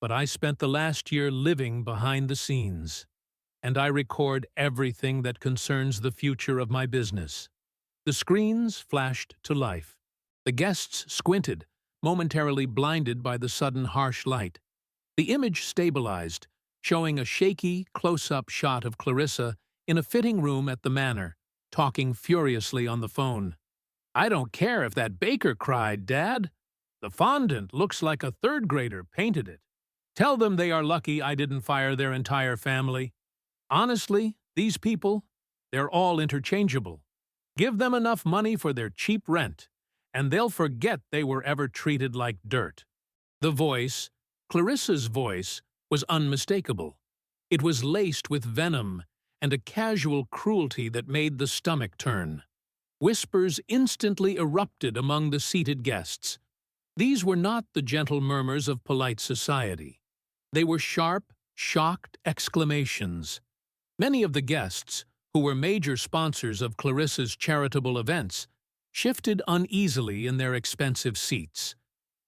But I spent the last year living behind the scenes, and I record everything that concerns the future of my business." The screens flashed to life. The guests squinted, momentarily blinded by the sudden harsh light. The image stabilized, showing a shaky, close-up shot of Clarissa in a fitting room at the manor, talking furiously on the phone. "I don't care if that baker cried, Dad. The fondant looks like a third grader painted it. Tell them they are lucky I didn't fire their entire family. Honestly, these people, they're all interchangeable. Give them enough money for their cheap rent, and they'll forget they were ever treated like dirt." The voice, Clarissa's voice, was unmistakable. It was laced with venom and a casual cruelty that made the stomach turn. Whispers instantly erupted among the seated guests. These were not the gentle murmurs of polite society. They were sharp, shocked exclamations. Many of the guests, who were major sponsors of Clarissa's charitable events, shifted uneasily in their expensive seats.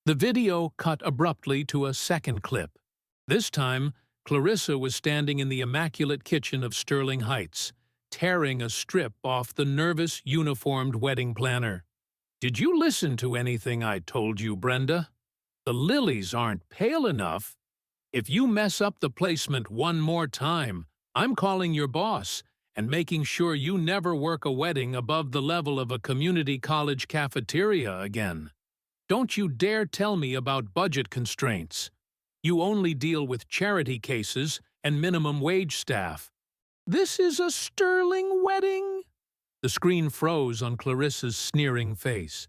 The video cut abruptly to a second clip. This time, Clarissa was standing in the immaculate kitchen of Sterling Heights, tearing a strip off the nervous, uniformed wedding planner. "Did you listen to anything I told you, Brenda? The lilies aren't pale enough. If you mess up the placement one more time, I'm calling your boss and making sure you never work a wedding above the level of a community college cafeteria again. Don't you dare tell me about budget constraints. You only deal with charity cases and minimum wage staff." "This is a sterling wedding." The screen froze on Clarissa's sneering face.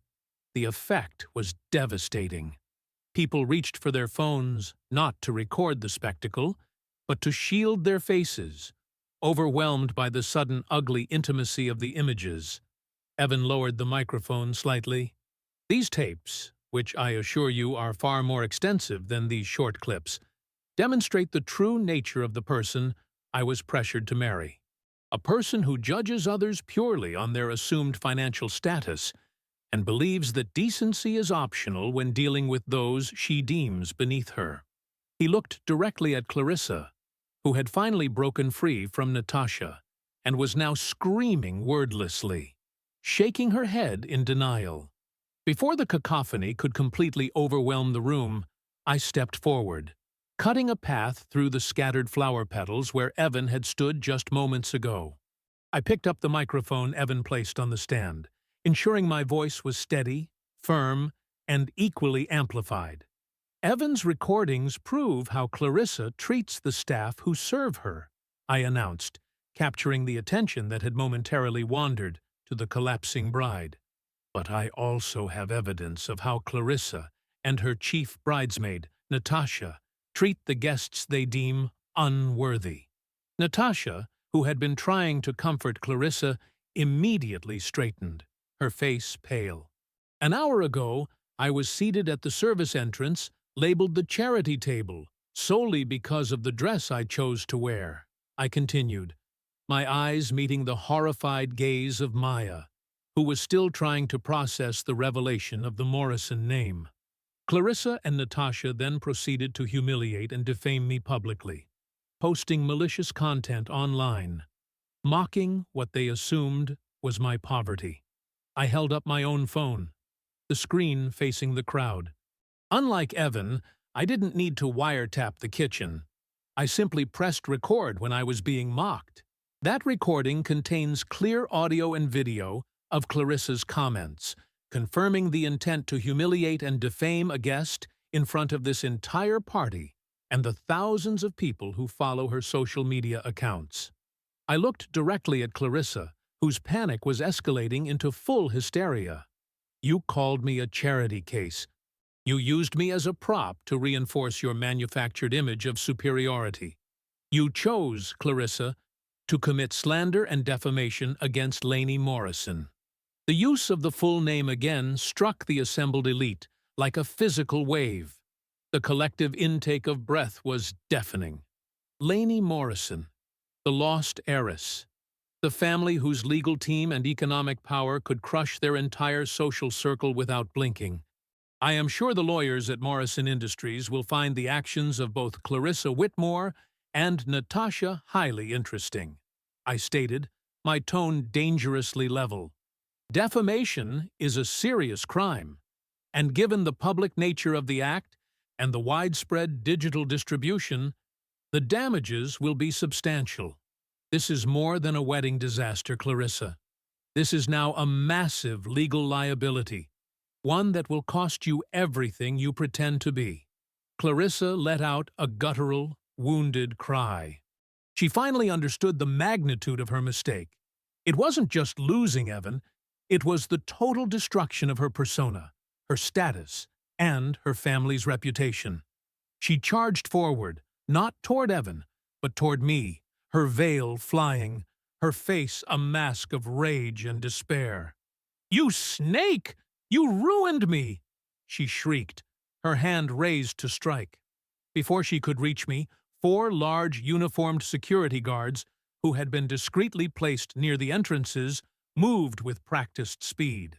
The effect was devastating. People reached for their phones, not to record the spectacle, but to shield their faces, overwhelmed by the sudden ugly intimacy of the images. Evan lowered the microphone slightly. "These tapes, which I assure you are far more extensive than these short clips, demonstrate the true nature of the person I was pressured to marry. A person who judges others purely on their assumed financial status and believes that decency is optional when dealing with those she deems beneath her." He looked directly at Clarissa, who had finally broken free from Natasha and was now screaming wordlessly, shaking her head in denial. Before the cacophony could completely overwhelm the room, I stepped forward, cutting a path through the scattered flower petals where Evan had stood just moments ago. I picked up the microphone Evan placed on the stand, ensuring my voice was steady, firm, and equally amplified. "Evan's recordings prove how Clarissa treats the staff who serve her," I announced, capturing the attention that had momentarily wandered to the collapsing bride. "But I also have evidence of how Clarissa and her chief bridesmaid, Natasha, treat the guests they deem unworthy." Natasha, who had been trying to comfort Clarissa, immediately straightened, her face pale. "An hour ago, I was seated at the service entrance, labeled the charity table, solely because of the dress I chose to wear," I continued, my eyes meeting the horrified gaze of Maya, who was still trying to process the revelation of the Morrison name. Clarissa and Natasha then proceeded to humiliate and defame me publicly, posting malicious content online, mocking what they assumed was my poverty. I held up my own phone, the screen facing the crowd. Unlike Evan, I didn't need to wiretap the kitchen. I simply pressed record when I was being mocked. That recording contains clear audio and video of Clarissa's comments, confirming the intent to humiliate and defame a guest in front of this entire party and the thousands of people who follow her social media accounts. I looked directly at Clarissa, whose panic was escalating into full hysteria. "You called me a charity case. You used me as a prop to reinforce your manufactured image of superiority. You chose, Clarissa, to commit slander and defamation against Lainey Morrison." The use of the full name again struck the assembled elite like a physical wave. The collective intake of breath was deafening. Lainey Morrison, the lost heiress, the family whose legal team and economic power could crush their entire social circle without blinking. I am sure the lawyers at Morrison Industries will find the actions of both Clarissa Whitmore and Natasha highly interesting, I stated, my tone dangerously level. Defamation is a serious crime, and given the public nature of the act and the widespread digital distribution, the damages will be substantial. This is more than a wedding disaster, Clarissa. This is now a massive legal liability, one that will cost you everything you pretend to be. Clarissa let out a guttural, wounded cry. She finally understood the magnitude of her mistake. It wasn't just losing Evan, it was the total destruction of her persona, her status, and her family's reputation. She charged forward, not toward Evan, but toward me, her veil flying, her face a mask of rage and despair. "You snake! You ruined me!" she shrieked, her hand raised to strike. Before she could reach me, 4 large uniformed security guards, who had been discreetly placed near the entrances, moved with practiced speed.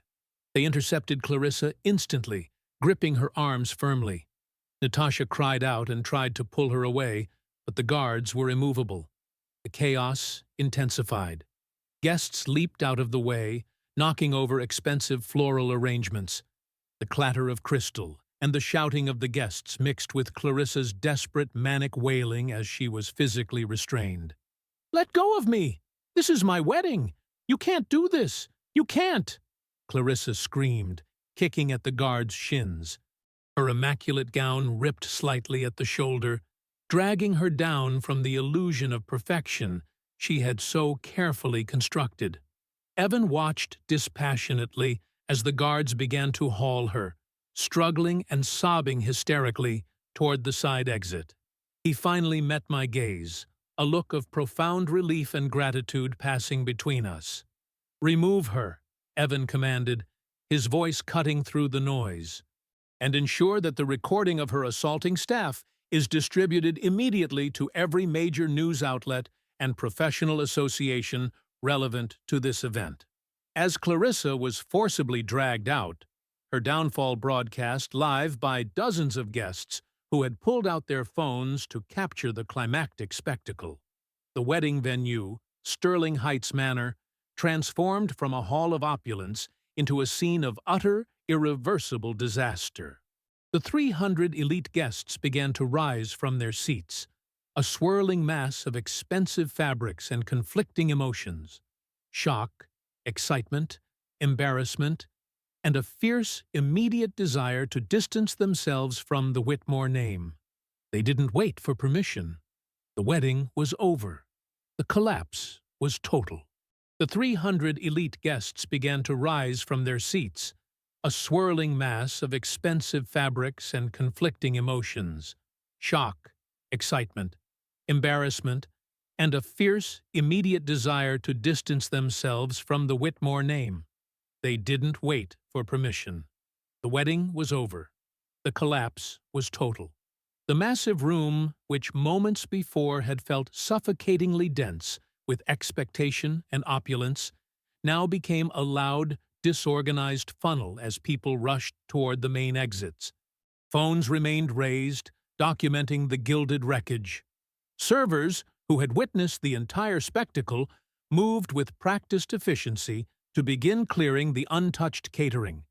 They intercepted Clarissa instantly, gripping her arms firmly. Natasha cried out and tried to pull her away, but the guards were immovable. The chaos intensified. Guests leaped out of the way, knocking over expensive floral arrangements. The clatter of crystal and the shouting of the guests mixed with Clarissa's desperate manic wailing as she was physically restrained. "Let go of me! This is my wedding! You can't do this! You can't!" Clarissa screamed, kicking at the guard's shins. Her immaculate gown ripped slightly at the shoulder, dragging her down from the illusion of perfection she had so carefully constructed. Evan watched dispassionately as the guards began to haul her, struggling and sobbing hysterically, toward the side exit. He finally met my gaze, a look of profound relief and gratitude passing between us. "Remove her," Evan commanded, his voice cutting through the noise, "and ensure that the recording of her assaulting staff is distributed immediately to every major news outlet and professional association relevant to this event." As Clarissa was forcibly dragged out, her downfall broadcast live by dozens of guests who had pulled out their phones to capture the climactic spectacle. The wedding venue, Sterling Heights Manor, transformed from a hall of opulence into a scene of utter, irreversible disaster. The 300 elite guests began to rise from their seats, a swirling mass of expensive fabrics and conflicting emotions. Shock, excitement, embarrassment, and a fierce, immediate desire to distance themselves from the Whitmore name. They didn't wait for permission. The wedding was over. The collapse was total. The 300 elite guests began to rise from their seats, a swirling mass of expensive fabrics and conflicting emotions. Shock, excitement, embarrassment, and a fierce, immediate desire to distance themselves from the Whitmore name. They didn't wait for permission. The wedding was over. The collapse was total. The massive room, which moments before had felt suffocatingly dense with expectation and opulence, now became a loud, disorganized funnel as people rushed toward the main exits. Phones remained raised, documenting the gilded wreckage. Servers, who had witnessed the entire spectacle, moved with practiced efficiency to begin clearing the untouched catering,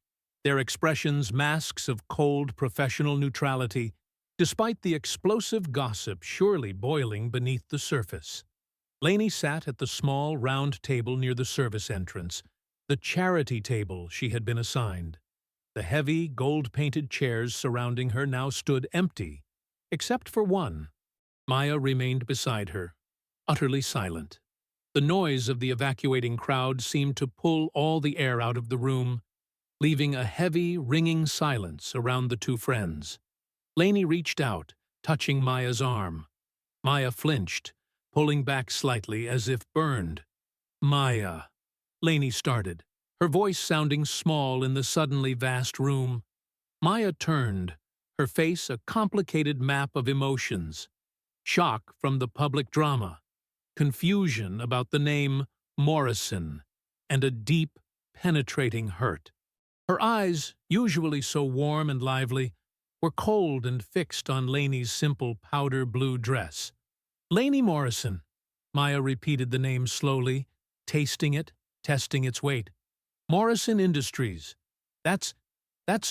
their expressions masks of cold professional neutrality, despite the explosive gossip surely boiling beneath the surface. Lainey sat at the small, round table near the service entrance, the charity table she had been assigned. The heavy, gold-painted chairs surrounding her now stood empty, except for one. Maya remained beside her, utterly silent. The noise of the evacuating crowd seemed to pull all the air out of the room, leaving a heavy, ringing silence around the two friends. Lainey reached out, touching Maya's arm. Maya flinched, pulling back slightly as if burned. "Maya," Lainey started, her voice sounding small in the suddenly vast room. Maya turned, her face a complicated map of emotions. Shock from the public drama, confusion about the name Morrison, and a deep, penetrating hurt. Her eyes, usually so warm and lively, were cold and fixed on Lainey's simple powder blue dress. "Lainey Morrison," Maya repeated the name slowly, tasting it, testing its weight. "Morrison Industries. That's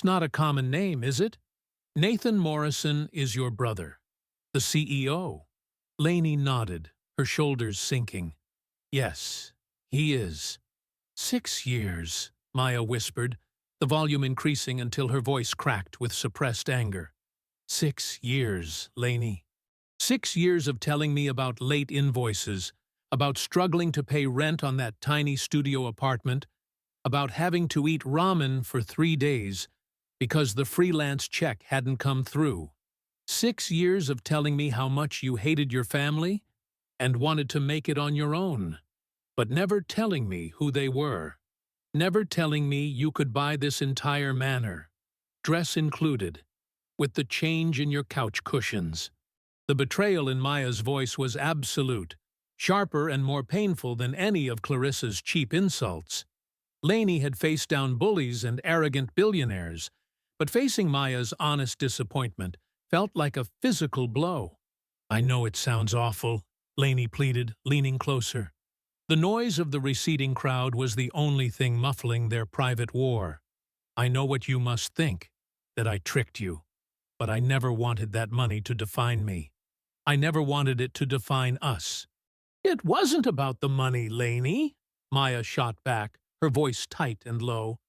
not a common name, is it? Nathan Morrison is your brother, the CEO." Lainey nodded, her shoulders sinking. "Yes, he is." "6 years," Maya whispered, the volume increasing until her voice cracked with suppressed anger. 6 years, Lainey. 6 years of telling me about late invoices, about struggling to pay rent on that tiny studio apartment, about having to eat ramen for 3 days because the freelance check hadn't come through. 6 years of telling me how much you hated your family and wanted to make it on your own, but never telling me who they were. Never telling me you could buy this entire manor, dress included, with the change in your couch cushions. The betrayal in Maya's voice was absolute, sharper and more painful than any of Clarissa's cheap insults. Lainey had faced down bullies and arrogant billionaires, but facing Maya's honest disappointment felt like a physical blow. "I know it sounds awful," Lainey pleaded, leaning closer. The noise of the receding crowd was the only thing muffling their private war. "I know what you must think, that I tricked you. But I never wanted that money to define me. I never wanted it to define us." "It wasn't about the money, Lainey," Maya shot back, her voice tight and low.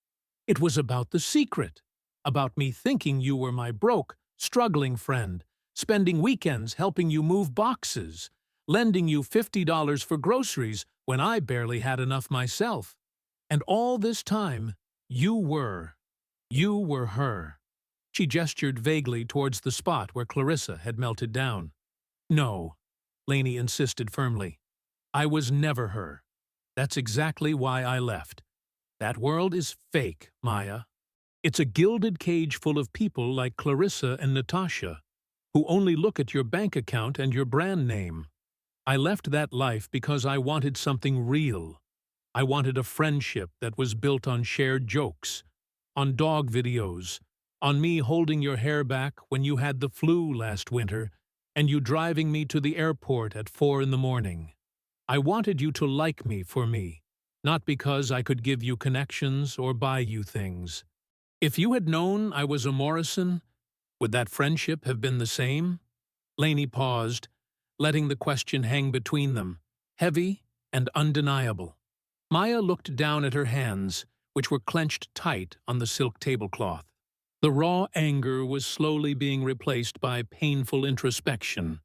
"It was about the secret, about me thinking you were my broke, struggling friend, spending weekends helping you move boxes, lending you $50 for groceries when I barely had enough myself. And all this time, you were her." She gestured vaguely towards the spot where Clarissa had melted down. "No," Lainey insisted firmly. "I was never her. That's exactly why I left. That world is fake, Maya. It's a gilded cage full of people like Clarissa and Natasha, who only look at your bank account and your brand name. I left that life because I wanted something real. I wanted a friendship that was built on shared jokes, on dog videos, on me holding your hair back when you had the flu last winter, and you driving me to the airport at 4 in the morning. I wanted you to like me for me, not because I could give you connections or buy you things. If you had known I was a Morrison, would that friendship have been the same?" Lainey paused, letting the question hang between them, heavy and undeniable. Maya looked down at her hands, which were clenched tight on the silk tablecloth. The raw anger was slowly being replaced by painful introspection.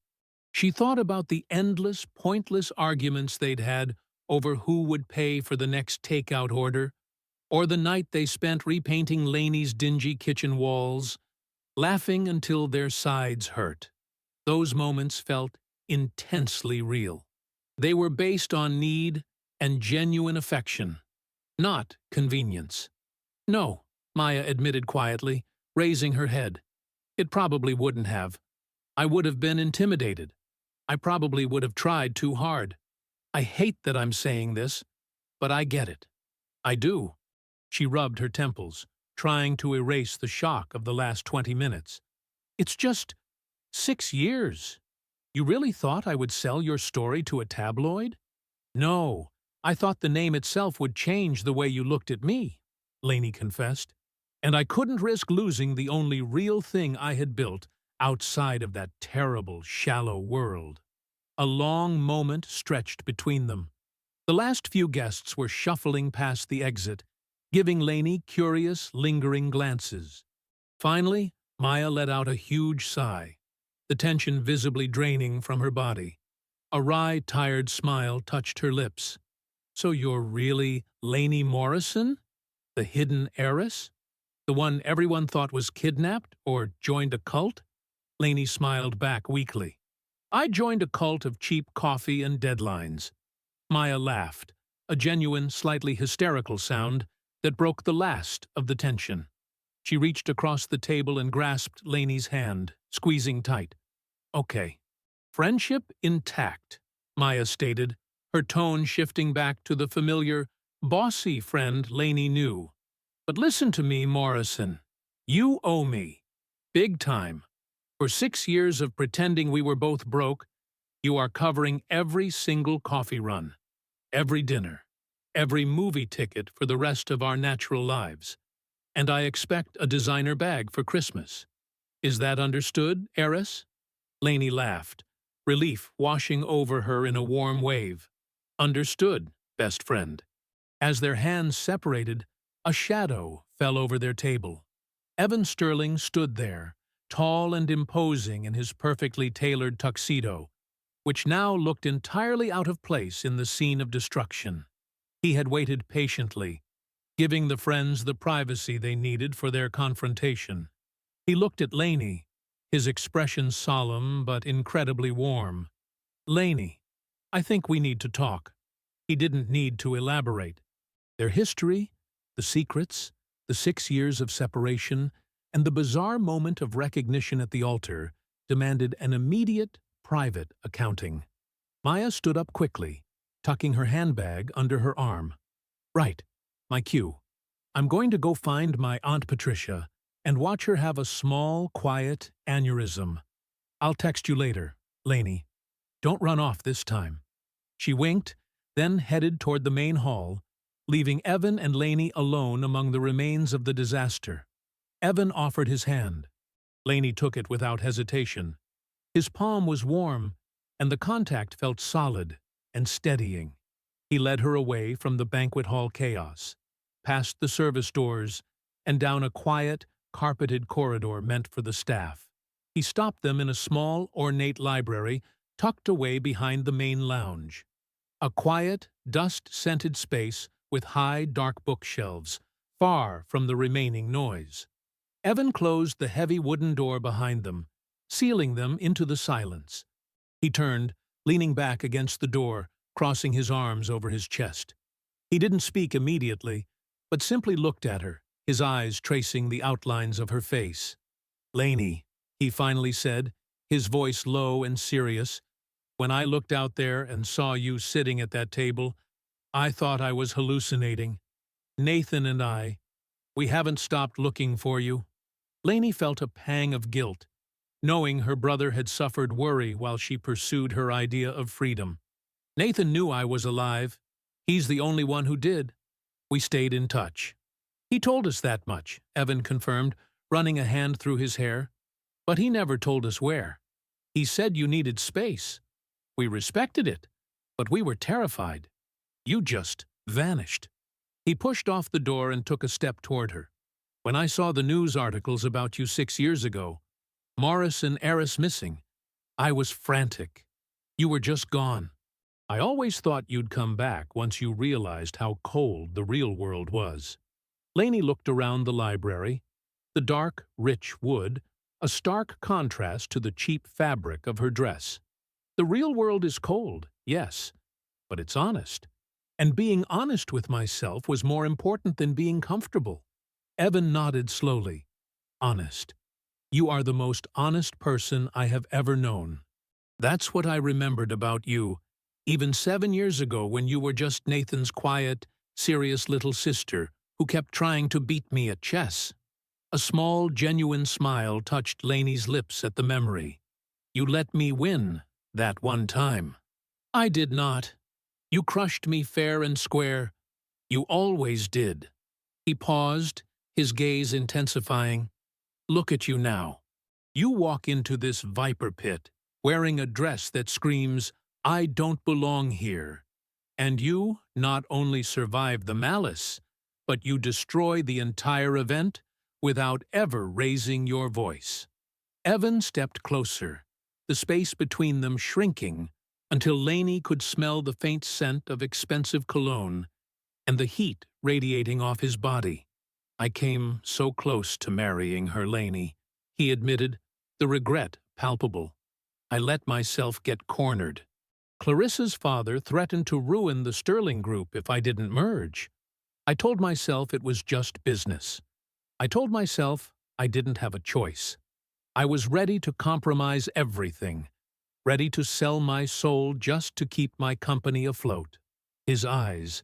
She thought about the endless, pointless arguments they'd had over who would pay for the next takeout order, or the night they spent repainting Lainey's dingy kitchen walls, laughing until their sides hurt. Those moments felt intensely real. They were based on need and genuine affection, not convenience. "No," Maya admitted quietly, raising her head. "It probably wouldn't have. I would have been intimidated. I probably would have tried too hard. I hate that I'm saying this, but I get it. I do." She rubbed her temples, trying to erase the shock of the last 20 minutes. It's just 6 years. You really thought I would sell your story to a tabloid? No, I thought the name itself would change the way you looked at me, Lainey confessed. And I couldn't risk losing the only real thing I had built outside of that terrible, shallow world. A long moment stretched between them. The last few guests were shuffling past the exit, giving Lainey curious, lingering glances. Finally, Maya let out a huge sigh, the tension visibly draining from her body. A wry, tired smile touched her lips. So you're really Lainey Morrison? The hidden heiress? The one everyone thought was kidnapped or joined a cult? Lainey smiled back weakly. I joined a cult of cheap coffee and deadlines. Maya laughed, a genuine, slightly hysterical sound that broke the last of the tension. She reached across the table and grasped Lainey's hand, squeezing tight. Okay. Friendship intact, Maya stated, her tone shifting back to the familiar, bossy friend Lainey knew. But listen to me, Morrison. You owe me. Big time. For 6 years of pretending we were both broke, you are covering every single coffee run, every dinner, every movie ticket for the rest of our natural lives. And I expect a designer bag for Christmas. Is that understood, heiress? Lainey laughed, relief washing over her in a warm wave. Understood, best friend. As their hands separated, a shadow fell over their table. Evan Sterling stood there, tall and imposing in his perfectly tailored tuxedo, which now looked entirely out of place in the scene of destruction. He had waited patiently, giving the friends the privacy they needed for their confrontation. He looked at Lainey, his expression solemn but incredibly warm. Lainey, I think we need to talk. He didn't need to elaborate. Their history, the secrets, the 6 years of separation, and the bizarre moment of recognition at the altar demanded an immediate, private accounting. Maya stood up quickly, tucking her handbag under her arm. Right, my cue. I'm going to go find my Aunt Patricia and watch her have a small, quiet aneurysm. I'll text you later, Lainey. Don't run off this time. She winked, then headed toward the main hall, leaving Evan and Lainey alone among the remains of the disaster. Evan offered his hand. Lainey took it without hesitation. His palm was warm, and the contact felt solid and steadying. He led her away from the banquet hall chaos, past the service doors, and down a quiet, carpeted corridor meant for the staff. He stopped them in a small, ornate library tucked away behind the main lounge. A quiet, dust-scented space with high, dark bookshelves, far from the remaining noise. Evan closed the heavy wooden door behind them, sealing them into the silence. He turned, leaning back against the door, crossing his arms over his chest. He didn't speak immediately, but simply looked at her, his eyes tracing the outlines of her face. Lainey, he finally said, his voice low and serious, when I looked out there and saw you sitting at that table, I thought I was hallucinating. Nathan and I, we haven't stopped looking for you. Lainey felt a pang of guilt, knowing her brother had suffered worry while she pursued her idea of freedom. Nathan knew I was alive. He's the only one who did. We stayed in touch. He told us that much, Evan confirmed, running a hand through his hair. But he never told us where. He said you needed space. We respected it, but we were terrified. You just vanished. He pushed off the door and took a step toward her. When I saw the news articles about you 6 years ago, Morrison heiress missing, I was frantic. You were just gone. I always thought you'd come back once you realized how cold the real world was. Lainey looked around the library. The dark, rich wood, a stark contrast to the cheap fabric of her dress. The real world is cold, yes, but it's honest. And being honest with myself was more important than being comfortable. Evan nodded slowly. Honest. You are the most honest person I have ever known. That's what I remembered about you, even 7 years ago when you were just Nathan's quiet, serious little sister who kept trying to beat me at chess. A small, genuine smile touched Lainey's lips at the memory. You let me win, that one time. I did not. You crushed me fair and square. You always did. He paused, his gaze intensifying. Look at you now. You walk into this viper pit, wearing a dress that screams, I don't belong here. And you not only survive the malice, but you destroy the entire event without ever raising your voice. Evan stepped closer, the space between them shrinking until Lainey could smell the faint scent of expensive cologne and the heat radiating off his body. I came so close to marrying her, Lainey, he admitted, the regret palpable. I let myself get cornered. Clarissa's father threatened to ruin the Sterling Group if I didn't merge. I told myself it was just business. I told myself I didn't have a choice. I was ready to compromise everything, ready to sell my soul just to keep my company afloat. His eyes,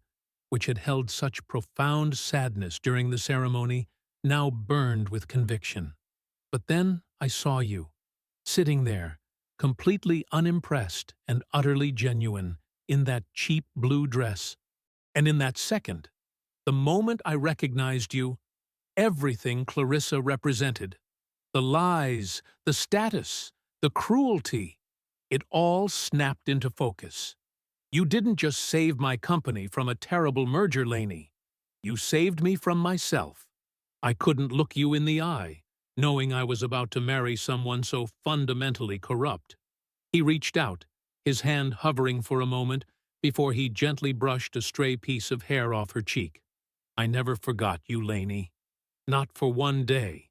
which had held such profound sadness during the ceremony, now burned with conviction. But then I saw you, sitting there, completely unimpressed and utterly genuine, in that cheap blue dress. And in that second, the moment I recognized you, everything Clarissa represented, the lies, the status, the cruelty, it all snapped into focus. You didn't just save my company from a terrible merger, Lainey. You saved me from myself. I couldn't look you in the eye, knowing I was about to marry someone so fundamentally corrupt. He reached out, his hand hovering for a moment before he gently brushed a stray piece of hair off her cheek. I never forgot you, Lainey. Not for one day.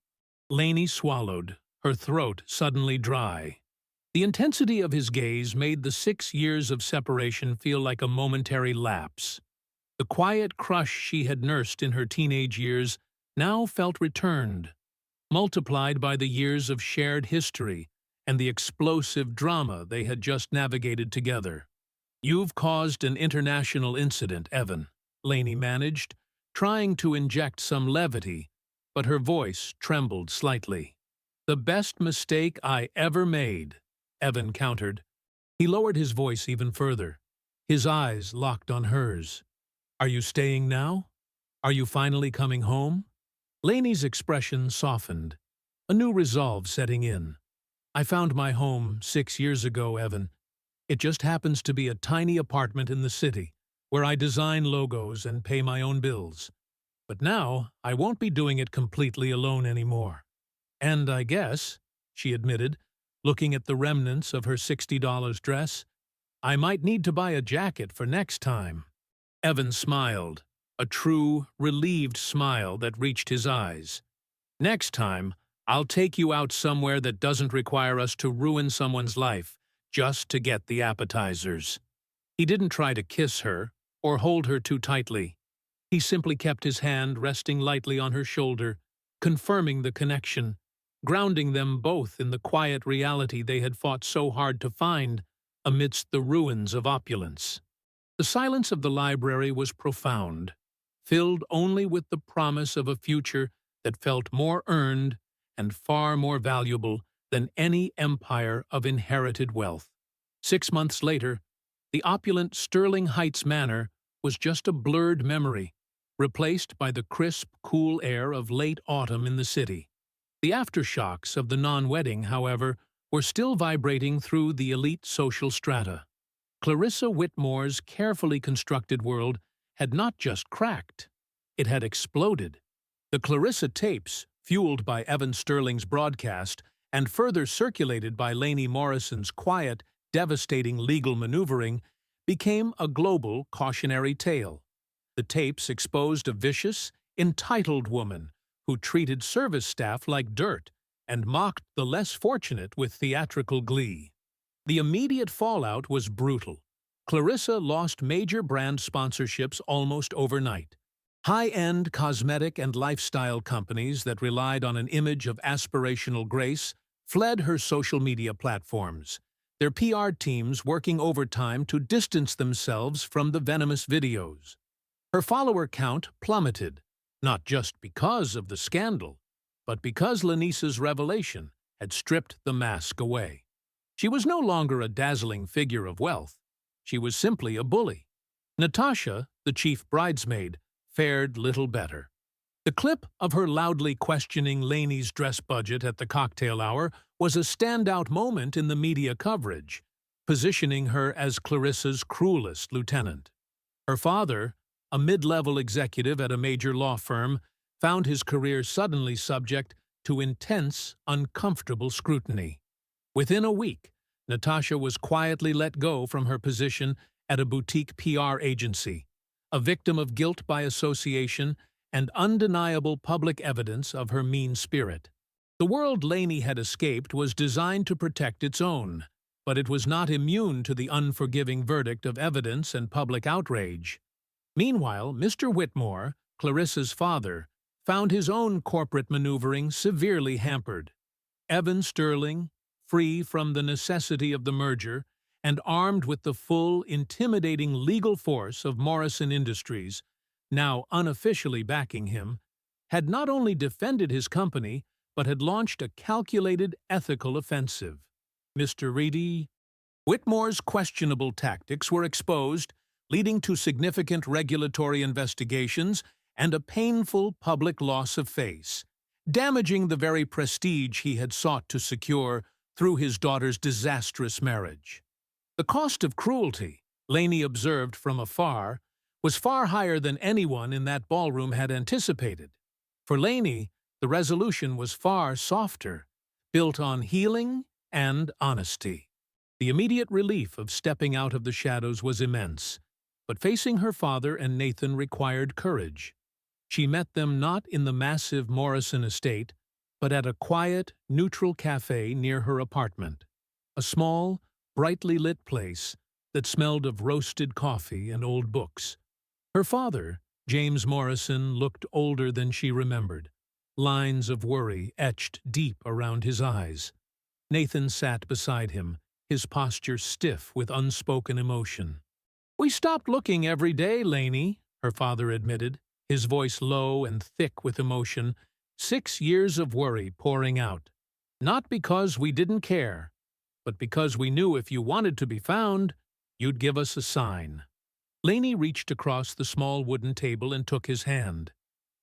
Lainey swallowed, her throat suddenly dry. The intensity of his gaze made the 6 years of separation feel like a momentary lapse. The quiet crush she had nursed in her teenage years now felt returned, multiplied by the years of shared history and the explosive drama they had just navigated together. You've caused an international incident, Evan, Lainey managed, trying to inject some levity, but her voice trembled slightly. The best mistake I ever made, Evan countered. He lowered his voice even further. His eyes locked on hers. Are you staying now? Are you finally coming home? Lainey's expression softened, a new resolve setting in. I found my home 6 years ago, Evan. It just happens to be a tiny apartment in the city, where I design logos and pay my own bills. But now, I won't be doing it completely alone anymore. And I guess, she admitted, looking at the remnants of her $60 dress, I might need to buy a jacket for next time. Evan smiled, a true, relieved smile that reached his eyes. Next time, I'll take you out somewhere that doesn't require us to ruin someone's life just to get the appetizers. He didn't try to kiss her or hold her too tightly. He simply kept his hand resting lightly on her shoulder, confirming the connection, grounding them both in the quiet reality they had fought so hard to find amidst the ruins of opulence. The silence of the library was profound, filled only with the promise of a future that felt more earned and far more valuable than any empire of inherited wealth. 6 months later, the opulent Sterling Heights Manor was just a blurred memory, replaced by the crisp, cool air of late autumn in the city. The aftershocks of the non-wedding, however, were still vibrating through the elite social strata. Clarissa Whitmore's carefully constructed world had not just cracked, it had exploded. The Clarissa tapes, fueled by Evan Sterling's broadcast and further circulated by Lainey Morrison's quiet, devastating legal maneuvering, became a global cautionary tale. The tapes exposed a vicious, entitled woman who treated service staff like dirt and mocked the less fortunate with theatrical glee. The immediate fallout was brutal. Clarissa lost major brand sponsorships almost overnight. High-end cosmetic and lifestyle companies that relied on an image of aspirational grace fled her social media platforms, their PR teams working overtime to distance themselves from the venomous videos. Her follower count plummeted, not just because of the scandal, But because Lanisa's revelation had stripped the mask away, she was no longer a dazzling figure of wealth. She was simply a bully. Natasha, the chief bridesmaid, fared little better. The clip of her loudly questioning Laney's dress budget at the cocktail hour was a standout moment in the media coverage, positioning her as Clarissa's cruelest lieutenant. Her father, a mid-level executive at a major law firm, found his career suddenly subject to intense, uncomfortable scrutiny. Within a week, Natasha was quietly let go from her position at a boutique PR agency, a victim of guilt by association and undeniable public evidence of her mean spirit. The world Laney had escaped was designed to protect its own, but it was not immune to the unforgiving verdict of evidence and public outrage. Meanwhile, Mr. Whitmore, Clarissa's father, found his own corporate maneuvering severely hampered. Evan Sterling, free from the necessity of the merger and armed with the full, intimidating legal force of Morrison Industries, now unofficially backing him, had not only defended his company, but had launched a calculated ethical offensive. Mr. Reedy, Whitmore's questionable tactics were exposed, leading to significant regulatory investigations and a painful public loss of face, damaging the very prestige he had sought to secure through his daughter's disastrous marriage. The cost of cruelty, Laney observed from afar, was far higher than anyone in that ballroom had anticipated. For Laney, the resolution was far softer, built on healing and honesty. The immediate relief of stepping out of the shadows was immense, but facing her father and Nathan required courage. She met them not in the massive Morrison estate, but at a quiet, neutral cafe near her apartment, a small, brightly lit place that smelled of roasted coffee and old books. Her father, James Morrison, looked older than she remembered, lines of worry etched deep around his eyes. Nathan sat beside him, his posture stiff with unspoken emotion. "We stopped looking every day, Laney," her father admitted, his voice low and thick with emotion, 6 years of worry pouring out. "Not because we didn't care, but because we knew if you wanted to be found, you'd give us a sign." Laney reached across the small wooden table and took his hand.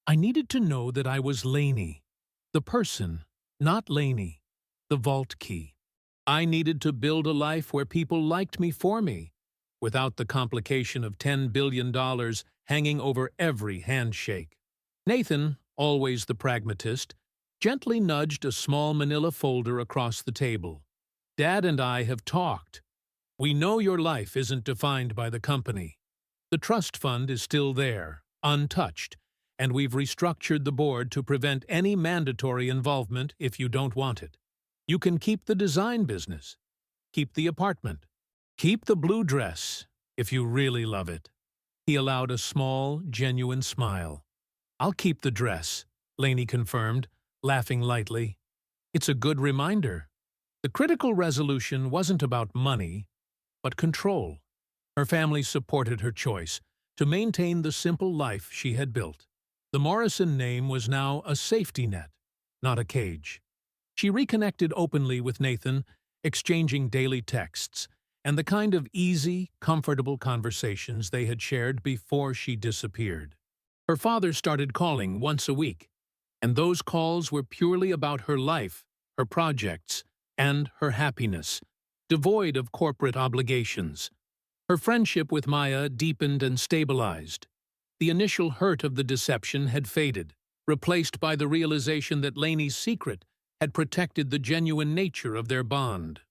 "I needed to know that I was Laney, the person, not Laney, the vault key. I needed to build a life where people liked me for me, without the complication of $10 billion hanging over every handshake." Nathan, always the pragmatist, gently nudged a small manila folder across the table. "Dad and I have talked. We know your life isn't defined by the company. The trust fund is still there, untouched, and we've restructured the board to prevent any mandatory involvement if you don't want it. You can keep the design business, keep the apartment, keep the blue dress, if you really love it." He allowed a small, genuine smile. "I'll keep the dress," Laney confirmed, laughing lightly. "It's a good reminder." The critical resolution wasn't about money, but control. Her family supported her choice to maintain the simple life she had built. The Morrison name was now a safety net, not a cage. She reconnected openly with Nathan, exchanging daily texts, and the kind of easy, comfortable conversations they had shared before she disappeared. Her father started calling once a week, and those calls were purely about her life, her projects, and her happiness, devoid of corporate obligations. Her friendship with Maya deepened and stabilized. The initial hurt of the deception had faded, replaced by the realization that Laney's secret had protected the genuine nature of their bond.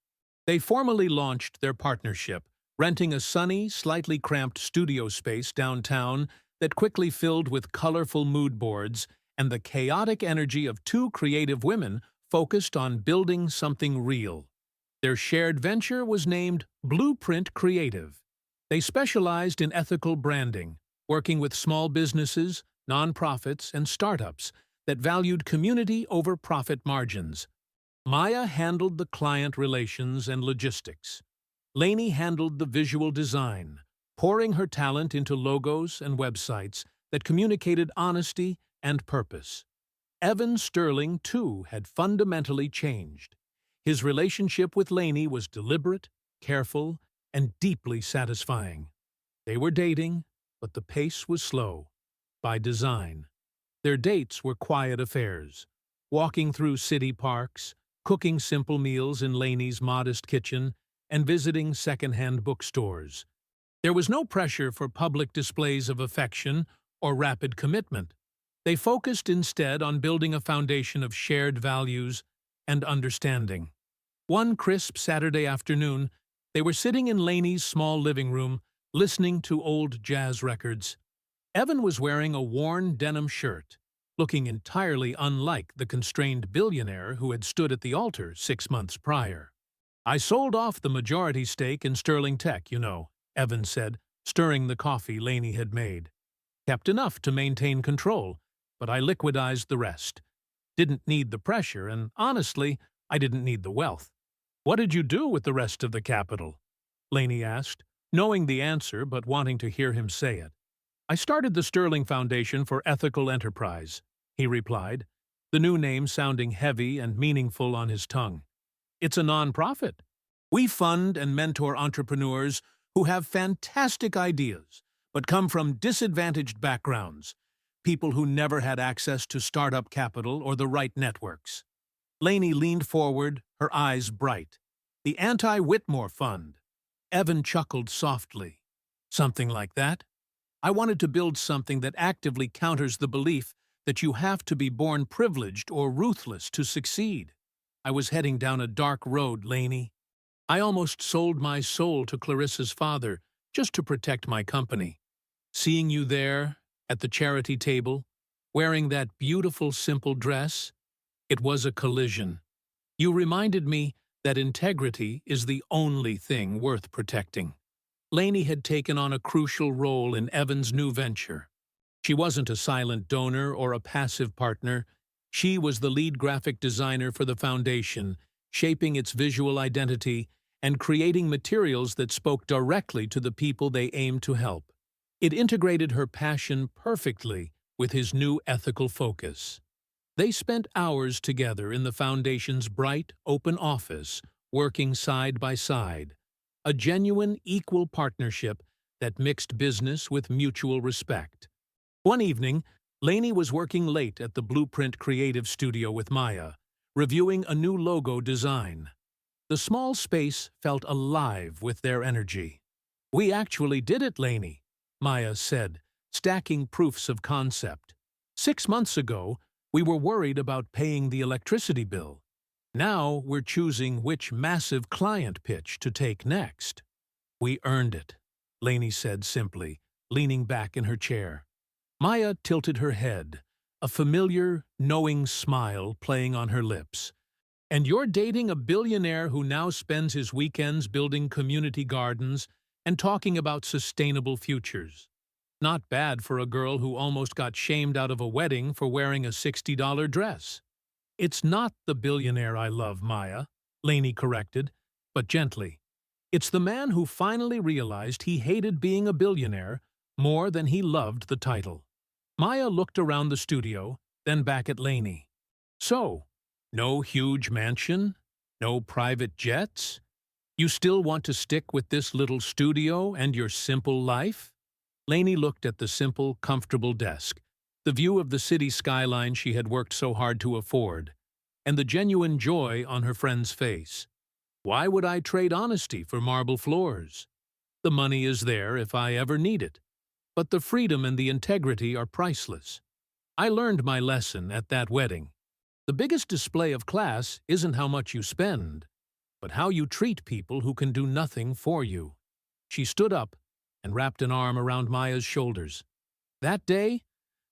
They formally launched their partnership, renting a sunny, slightly cramped studio space downtown that quickly filled with colorful mood boards and the chaotic energy of two creative women focused on building something real. Their shared venture was named Blueprint Creative. They specialized in ethical branding, working with small businesses, nonprofits, and startups that valued community over profit margins. Maya handled the client relations and logistics. Laney handled the visual design, pouring her talent into logos and websites that communicated honesty and purpose. Evan Sterling, too, had fundamentally changed. His relationship with Lainey was deliberate, careful, and deeply satisfying. They were dating, but the pace was slow, by design. Their dates were quiet affairs, walking through city parks, cooking simple meals in Lainey's modest kitchen, and visiting second-hand bookstores. There was no pressure for public displays of affection or rapid commitment. They focused instead on building a foundation of shared values and understanding. One crisp Saturday afternoon, they were sitting in Lainey's small living room, listening to old jazz records. Evan was wearing a worn denim shirt, looking entirely unlike the constrained billionaire who had stood at the altar 6 months prior. "I sold off the majority stake in Sterling Tech, you know," Evan said, stirring the coffee Lainey had made. "Kept enough to maintain control, but I liquidized the rest. Didn't need the pressure, and honestly, I didn't need the wealth." "What did you do with the rest of the capital?" Lainey asked, knowing the answer but wanting to hear him say it. "I started the Sterling Foundation for Ethical Enterprise," he replied, the new name sounding heavy and meaningful on his tongue. "It's a non-profit. We fund and mentor entrepreneurs who have fantastic ideas but come from disadvantaged backgrounds, people who never had access to startup capital or the right networks." Lainey leaned forward, her eyes bright. "The Anti-Whitmore Fund." Evan chuckled softly. "Something like that? I wanted to build something that actively counters the belief that you have to be born privileged or ruthless to succeed. I was heading down a dark road, Lainey. I almost sold my soul to Clarissa's father just to protect my company. Seeing you there, at the charity table, wearing that beautiful, simple dress, it was a collision. You reminded me that integrity is the only thing worth protecting." Lainey had taken on a crucial role in Evan's new venture. She wasn't a silent donor or a passive partner. She was the lead graphic designer for the foundation, shaping its visual identity and creating materials that spoke directly to the people they aimed to help. It integrated her passion perfectly with his new ethical focus. They spent hours together in the foundation's bright, open office, working side by side, a genuine, equal partnership that mixed business with mutual respect. One evening, Lainey was working late at the Blueprint Creative Studio with Maya, reviewing a new logo design. The small space felt alive with their energy. "We actually did it, Lainey," Maya said, stacking proofs of concept. "6 months ago, we were worried about paying the electricity bill. Now we're choosing which massive client pitch to take next." "We earned it," Lainey said simply, leaning back in her chair. Maya tilted her head, a familiar, knowing smile playing on her lips. "And you're dating a billionaire who now spends his weekends building community gardens and talking about sustainable futures. Not bad for a girl who almost got shamed out of a wedding for wearing a $60 dress." "It's not the billionaire I love, Maya," Lainey corrected, but gently. "It's the man who finally realized he hated being a billionaire more than he loved the title." Maya looked around the studio, then back at Lainey. "So, no huge mansion? No private jets? You still want to stick with this little studio and your simple life?" Lainey looked at the simple, comfortable desk, the view of the city skyline she had worked so hard to afford, and the genuine joy on her friend's face. "Why would I trade honesty for marble floors? The money is there if I ever need it, but the freedom and the integrity are priceless. I learned my lesson at that wedding. The biggest display of class isn't how much you spend, but how you treat people who can do nothing for you." She stood up and wrapped an arm around Maya's shoulders. "That day,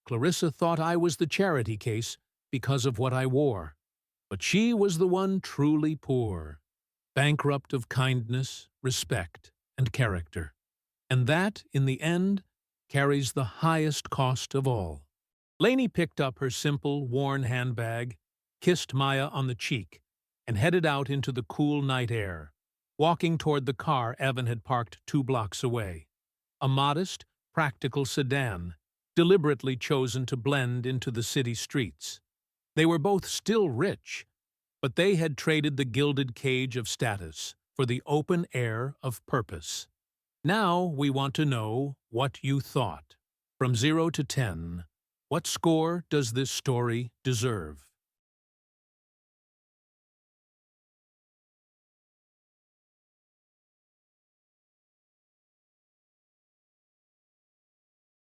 Clarissa thought I was the charity case because of what I wore. But she was the one truly poor, bankrupt of kindness, respect, and character. And that, in the end, carries the highest cost of all." Lainey picked up her simple, worn handbag, kissed Maya on the cheek, and headed out into the cool night air, walking toward the car Evan had parked 2 blocks away. A modest, practical sedan, deliberately chosen to blend into the city streets. They were both still rich, but they had traded the gilded cage of status for the open air of purpose. Now we want to know what you thought. From 0 to 10, what score does this story deserve?